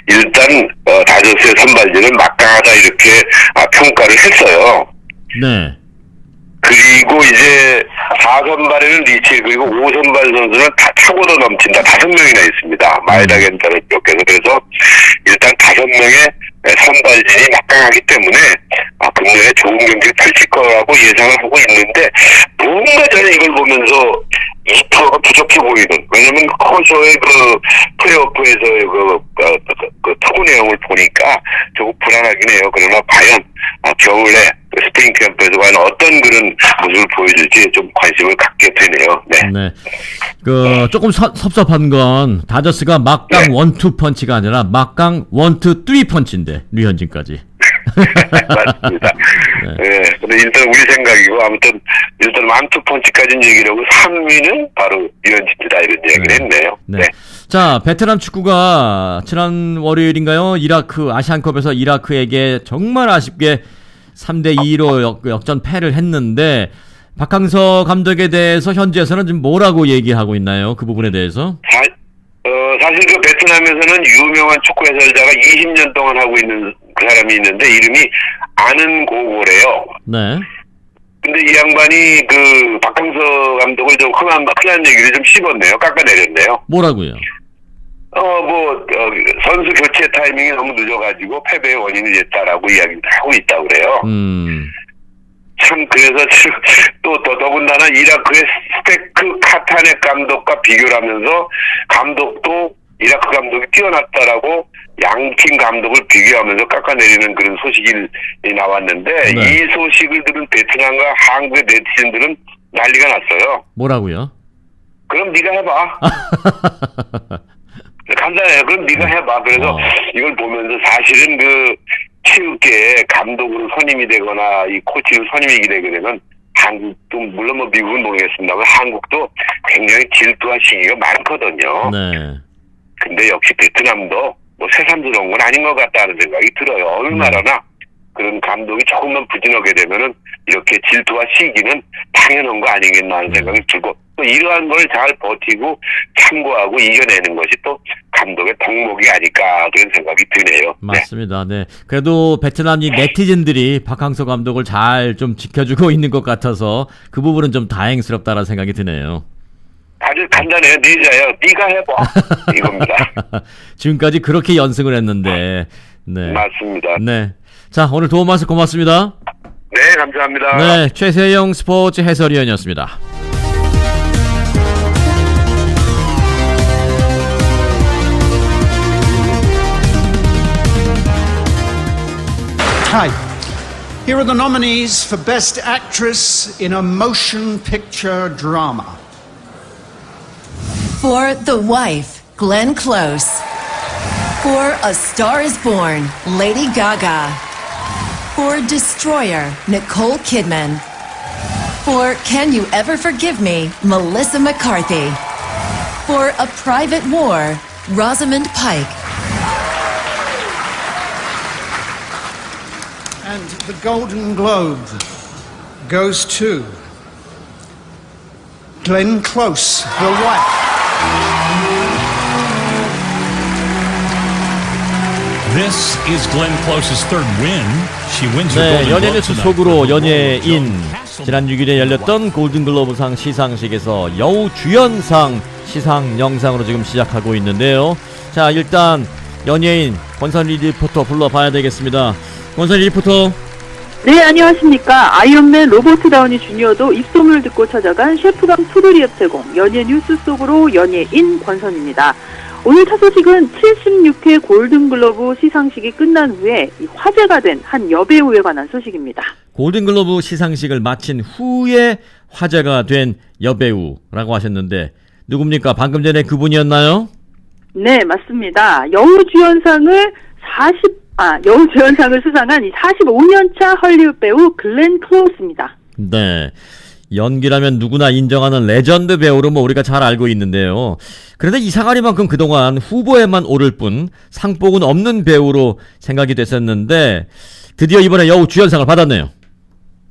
Speaker 27: 일단, 다저스의 선발진은 막강하다, 이렇게, 평가를 했어요.
Speaker 1: 네.
Speaker 27: 그리고 이제, 4선발에는 리치, 그리고 5선발 선수는 다 타고도 넘친다. 5명이나 있습니다. 마에다 겐타를 비롯해서. 그래서, 일단 5명의 선발진이 막강하기 때문에 금년에 좋은 경기를 펼칠 거라고 예상을 하고 있는데 뭔가 저는 이걸 보면서 2%가 부족해 보이는 왜냐면 커쇼의 플레이오프에서의 투구 내용을 보니까 조금 불안하긴 해요. 그러나 과연 겨울에 스프링 캠프에서 과연 어떤 그런 모습을 보여줄지 좀 관심을 갖게 되네요. 네.
Speaker 1: 네. 조금 섭섭한 건 다저스가 막강 원투 펀치가 아니라 막강 원투 쓰리 펀치인데 류현진까지.
Speaker 27: 맞습니다. 네. 근데 일단 우리 생각이고 아무튼 일단 원투 펀치까지는 얘기를 하고 3위는 바로 류현진이다 이런 이야기를 했네요.
Speaker 1: 네. 자, 베트남 축구가 지난 월요일인가요? 이라크 아시안컵에서 이라크에게 정말 아쉽게 3대2로 역전패를 했는데 박항서 감독에 대해서 현지에서는 지금 뭐라고 얘기하고 있나요? 그 부분에 대해서?
Speaker 27: 사실 그 베트남에서는 유명한 축구 해설자가 20년 동안 하고 있는 그 사람이 있는데 이름이 아는 고고래요.
Speaker 1: 네.
Speaker 27: 근데 이 양반이 그 박항서 감독을 좀 흔한 얘기를 좀 씹었네요. 깎아내렸네요.
Speaker 1: 뭐라고요?
Speaker 27: 선수 교체 타이밍이 너무 늦어가지고 패배의 원인이 됐다라고 이야기를 하고 있다고 그래요. 참, 그래서 또 더군다나 이라크의 스테크 카타네 감독과 비교를 하면서 감독도 이라크 감독이 뛰어났다라고 양팀 감독을 비교하면서 깎아내리는 그런 소식이 나왔는데 이 소식을 들은 베트남과 한국의 네티즌들은 난리가 났어요.
Speaker 1: 뭐라고요?
Speaker 27: 그럼 네가 해봐. 간단해요. 그럼 네가 해봐. 그래서 이걸 보면서 사실은 체육계에 감독으로 선임이 되거나 이 코치로 선임이 되게 되면 한국도 물론 미국은 모르겠습니다만 한국도 굉장히 질투한 시기가 많거든요.
Speaker 1: 네.
Speaker 27: 근데 역시 베트남도 새삼스러운 건 아닌 것 같다는 생각이 들어요. 어느 나라나 그런 감독이 조금만 부진하게 되면은 이렇게 질투와 시기는 당연한 거 아니겠나 하는 생각이 들고 또 이러한 걸 잘 버티고 참고하고 이겨내는 것이 또 감독의 덕목이 아닐까 그런 생각이 드네요.
Speaker 1: 맞습니다. 네. 그래도 베트남이 네티즌들이 박항서 감독을 잘 좀 지켜주고 있는 것 같아서 그 부분은 좀 다행스럽다라는 생각이 드네요.
Speaker 27: 아주 간단해요. 니자요. 네가 해봐. 이겁니다.
Speaker 1: 지금까지 그렇게 연승을 했는데. 네.
Speaker 27: 맞습니다.
Speaker 1: 네. 자, 오늘 도움 말씀 고맙습니다.
Speaker 27: 네, 감사합니다.
Speaker 1: 네, 최세영 스포츠 해설위원이었습니다.
Speaker 3: Hi. Here are the nominees for Best Actress in a Motion Picture Drama.
Speaker 4: For The Wife, Glenn Close. For A Star is Born, Lady Gaga. For Destroyer, Nicole Kidman. For Can You Ever Forgive Me, Melissa McCarthy. For A Private War, Rosamund Pike.
Speaker 3: And the Golden Globe goes to Glenn Close, The Wife.
Speaker 5: This is Glenn Close's third win. She wins her
Speaker 1: 네,
Speaker 5: Golden
Speaker 1: 연예인의
Speaker 5: Globe
Speaker 1: 수속으로 연예인 지난 6일에 열렸던 골든글로브상 시상식에서 여우 주연상 시상 영상으로 지금 시작하고 있는데요. 자, 일단 연예인 권선리 리포터 불러봐야 되겠습니다. 권선리 리포터.
Speaker 6: 네, 안녕하십니까. 아이언맨 로버트 다우니 주니어도 입소문을 듣고 찾아간 셰프감 푸드리앱 제공 연예 뉴스 속으로 연예인 권선입니다. 오늘 첫 소식은 76회 골든글러브 시상식이 끝난 후에 화제가 된 한 여배우에 관한 소식입니다.
Speaker 1: 골든글러브 시상식을 마친 후에 화제가 된 여배우라고 하셨는데 누굽니까? 방금 전에 그분이었나요?
Speaker 6: 네, 맞습니다. 여우주연상을 수상한 이 45년차 헐리우드 배우 글렌 클로스입니다.
Speaker 1: 네. 연기라면 누구나 인정하는 레전드 배우로 우리가 잘 알고 있는데요. 그런데 이상하리만큼 그동안 후보에만 오를 뿐 상복은 없는 배우로 생각이 됐었는데 드디어 이번에 여우 주연상을 받았네요.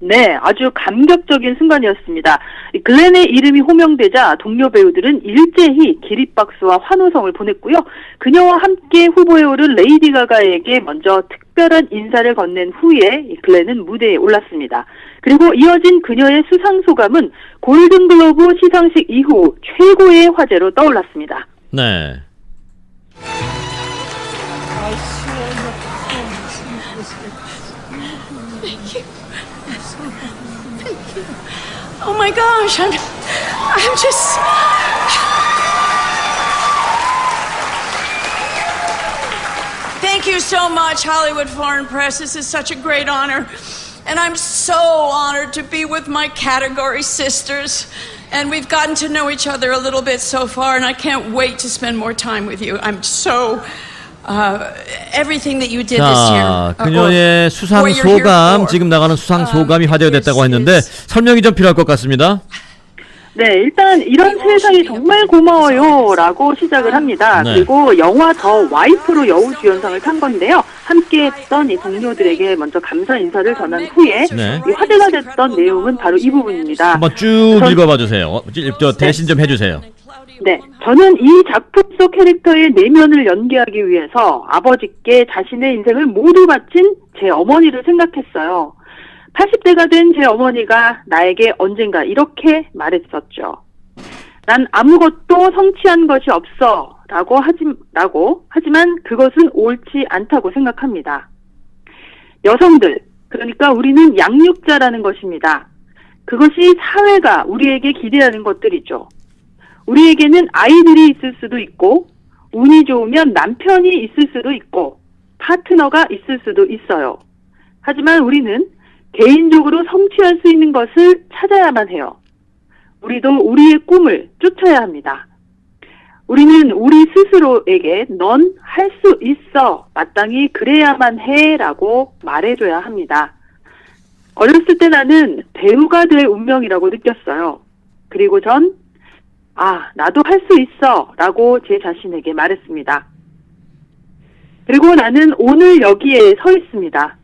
Speaker 6: 네, 아주 감격적인 순간이었습니다. 글렌의 이름이 호명되자 동료 배우들은 일제히 기립박수와 환호성을 보냈고요. 그녀와 함께 후보에 오른 레이디 가가에게 먼저 특별한 인사를 건넨 후에 글렌은 무대에 올랐습니다. 그리고 이어진 그녀의 수상 소감은 골든글로브 시상식 이후 최고의 화제로 떠올랐습니다.
Speaker 1: 네.
Speaker 10: Oh my gosh, I'm just... Thank you so much, Hollywood Foreign Press. This is such a great honor. And I'm so honored to be with my category sisters. And we've gotten to know each other a little bit so far, and I can't wait to spend more time with you. I'm so... everything that you did this year.
Speaker 1: 자, 그녀의 수상 소감, 지금 나가는 수상 소감이 화제가 됐다고 했는데 설명이 좀 필요할 것 같습니다.
Speaker 6: 네, 일단 이런 세상이 정말 고마워요 라고 시작을 합니다.
Speaker 1: 네.
Speaker 6: 그리고 영화 더 와이프로 여우주연상을 탄 건데요. 함께 했던 이 동료들에게 먼저 감사 인사를 전한 후에
Speaker 1: 네.
Speaker 6: 이 화제가 됐던 내용은 바로 이 부분입니다.
Speaker 1: 한번 쭉 읽어봐 주세요. 대신 좀 해주세요.
Speaker 6: 네, 저는 이 작품 속 캐릭터의 내면을 연기하기 위해서 아버지께 자신의 인생을 모두 바친 제 어머니를 생각했어요. 80대가 된 제 어머니가 나에게 언젠가 이렇게 말했었죠. 난 아무것도 성취한 것이 없어 하지만 그것은 옳지 않다고 생각합니다. 여성들, 그러니까 우리는 양육자라는 것입니다. 그것이 사회가 우리에게 기대하는 것들이죠. 우리에게는 아이들이 있을 수도 있고 운이 좋으면 남편이 있을 수도 있고 파트너가 있을 수도 있어요. 하지만 우리는 개인적으로 성취할 수 있는 것을 찾아야만 해요. 우리도 우리의 꿈을 쫓아야 합니다. 우리는 우리 스스로에게 넌 할 수 있어, 마땅히 그래야만 해 라고 말해줘야 합니다. 어렸을 때 나는 배우가 될 운명이라고 느꼈어요. 그리고 전 나도 할 수 있어 라고 제 자신에게 말했습니다. 그리고 나는 오늘 여기에 서 있습니다.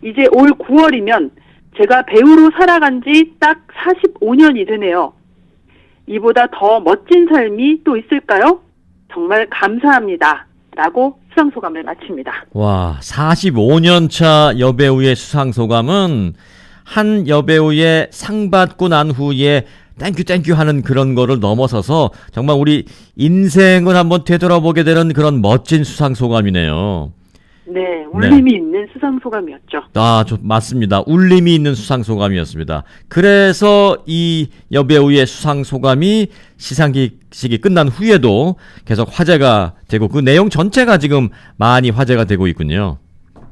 Speaker 6: 이제 올 9월이면 제가 배우로 살아간 지 딱 45년이 되네요. 이보다 더 멋진 삶이 또 있을까요? 정말 감사합니다. 라고 수상소감을 마칩니다.
Speaker 1: 와, 45년 차 여배우의 수상소감은 한 여배우의 상 받고 난 후에 땡큐 하는 그런 거를 넘어서서 정말 우리 인생을 한번 되돌아보게 되는 그런 멋진 수상소감이네요.
Speaker 6: 네, 울림이 있는 수상소감이었죠.
Speaker 1: 맞습니다. 울림이 있는 수상소감이었습니다. 그래서 이 여배우의 수상소감이 시상식이 끝난 후에도 계속 화제가 되고 그 내용 전체가 지금 많이 화제가 되고 있군요.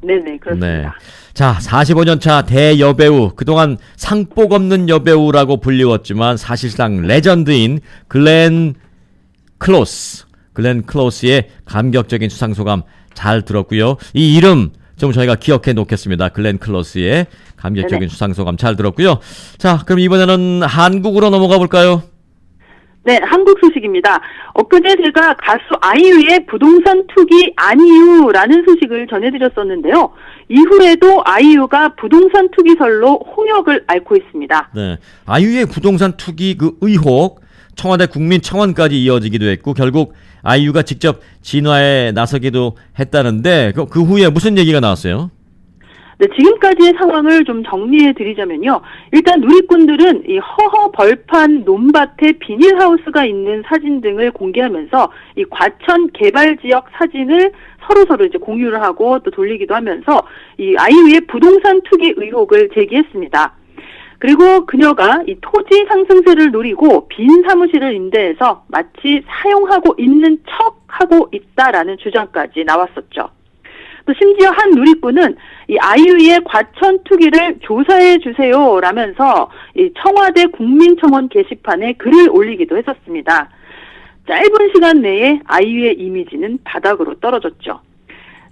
Speaker 6: 네네, 그렇습니다.
Speaker 1: 네. 자, 45년 차 대여배우, 그동안 상복 없는 여배우라고 불리웠지만 사실상 레전드인 글렌 클로스의 감격적인 수상소감 잘 들었고요. 이 이름 좀 저희가 기억해 놓겠습니다. 글렌 클로스의 감격적인 수상소감 잘 들었고요. 자, 그럼 이번에는 한국으로 넘어가 볼까요?
Speaker 6: 네, 한국 소식입니다. 엊그제 제가 가수 아이유의 부동산 투기 아니유라는 소식을 전해드렸었는데요. 이후에도 아이유가 부동산 투기설로 홍역을 앓고 있습니다.
Speaker 1: 네, 아이유의 부동산 투기 그 의혹 청와대 국민청원까지 이어지기도 했고 결국 아이유가 직접 진화에 나서기도 했다는데 그 후에 무슨 얘기가 나왔어요?
Speaker 6: 네, 지금까지의 상황을 좀 정리해 드리자면요. 일단 누리꾼들은 이 허허 벌판 논밭에 비닐하우스가 있는 사진 등을 공개하면서 이 과천 개발 지역 사진을 서로 이제 공유를 하고 또 돌리기도 하면서 이 아이유의 부동산 투기 의혹을 제기했습니다. 그리고 그녀가 이 토지 상승세를 노리고 빈 사무실을 임대해서 마치 사용하고 있는 척하고 있다라는 주장까지 나왔었죠. 또 심지어 한 누리꾼은 이 아이유의 과천 투기를 조사해 주세요라면서 이 청와대 국민청원 게시판에 글을 올리기도 했었습니다. 짧은 시간 내에 아이유의 이미지는 바닥으로 떨어졌죠.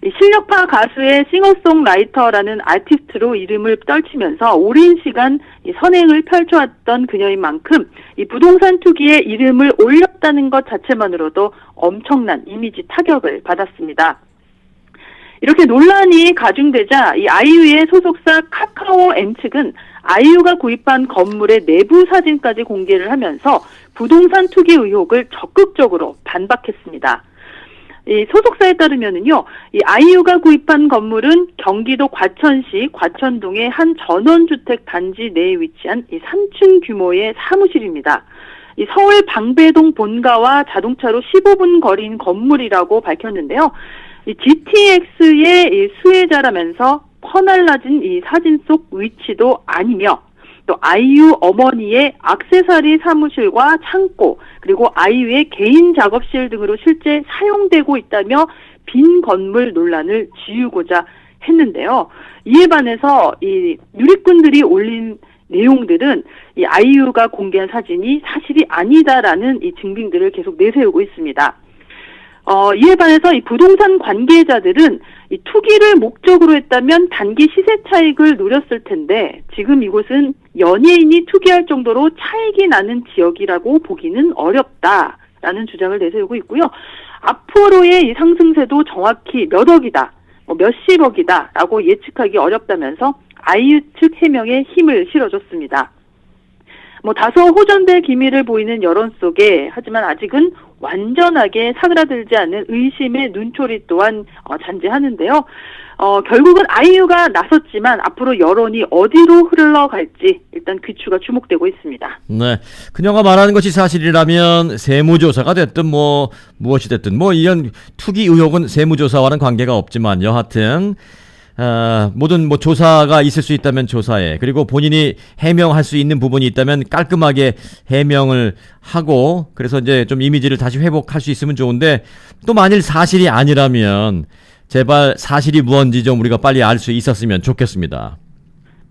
Speaker 6: 이 실력파 가수의 싱어송라이터라는 아티스트로 이름을 떨치면서 오랜 시간 이 선행을 펼쳐왔던 그녀인 만큼 이 부동산 투기에 이름을 올렸다는 것 자체만으로도 엄청난 이미지 타격을 받았습니다. 이렇게 논란이 가중되자 이 아이유의 소속사 카카오M 측은 아이유가 구입한 건물의 내부 사진까지 공개를 하면서 부동산 투기 의혹을 적극적으로 반박했습니다. 이 소속사에 따르면은요, 이 아이유가 구입한 건물은 경기도 과천시 과천동의 한 전원주택 단지 내에 위치한 이 3층 규모의 사무실입니다. 이 서울 방배동 본가와 자동차로 15분 거리인 건물이라고 밝혔는데요. 이 GTX의 이 수혜자라면서 퍼날라진 이 사진 속 위치도 아니며 또 아이유 어머니의 액세서리 사무실과 창고 그리고 아이유의 개인 작업실 등으로 실제 사용되고 있다며 빈 건물 논란을 지우고자 했는데요. 이에 반해서 이 누리꾼들이 올린 내용들은 이 아이유가 공개한 사진이 사실이 아니다라는 이 증빙들을 계속 내세우고 있습니다. 이에 반해서 이 부동산 관계자들은 이 투기를 목적으로 했다면 단기 시세 차익을 노렸을 텐데 지금 이곳은 연예인이 투기할 정도로 차익이 나는 지역이라고 보기는 어렵다라는 주장을 내세우고 있고요. 앞으로의 이 상승세도 정확히 몇 억이다, 몇십억이다라고 예측하기 어렵다면서 아이유 측 해명에 힘을 실어줬습니다. 다소 호전될 기미를 보이는 여론 속에 하지만 아직은 완전하게 사그라들지 않은 의심의 눈초리 또한 잔재하는데요. 결국은 아이유가 나섰지만 앞으로 여론이 어디로 흘러갈지 일단 귀추가 주목되고 있습니다.
Speaker 1: 네, 그녀가 말하는 것이 사실이라면 세무조사가 됐든 무엇이 됐든 이런 투기 의혹은 세무조사와는 관계가 없지만 여하튼 모든 조사가 있을 수 있다면 조사해, 그리고 본인이 해명할 수 있는 부분이 있다면 깔끔하게 해명을 하고 그래서 이제 좀 이미지를 다시 회복할 수 있으면 좋은데, 또 만일 사실이 아니라면 제발 사실이 무언지 좀 우리가 빨리 알 수 있었으면 좋겠습니다.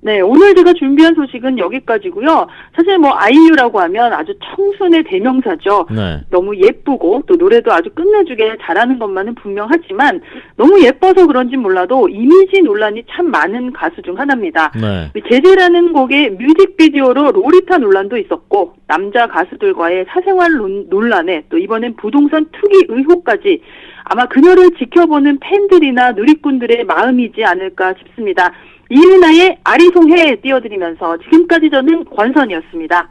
Speaker 6: 네, 오늘 제가 준비한 소식은 여기까지고요. 사실 아이유라고 하면 아주 청순의 대명사죠.
Speaker 1: 네.
Speaker 6: 너무 예쁘고 또 노래도 아주 끝내주게 잘하는 것만은 분명하지만 너무 예뻐서 그런지 몰라도 이미지 논란이 참 많은 가수 중 하나입니다.
Speaker 1: 네.
Speaker 6: 제재라는 곡의 뮤직비디오로 로리타 논란도 있었고 남자 가수들과의 사생활 논란에 또 이번엔 부동산 투기 의혹까지 아마 그녀를 지켜보는 팬들이나 누리꾼들의 마음이지 않을까 싶습니다. 이은하의 아리송해 띄워드리면서 지금까지 저는 권선이었습니다.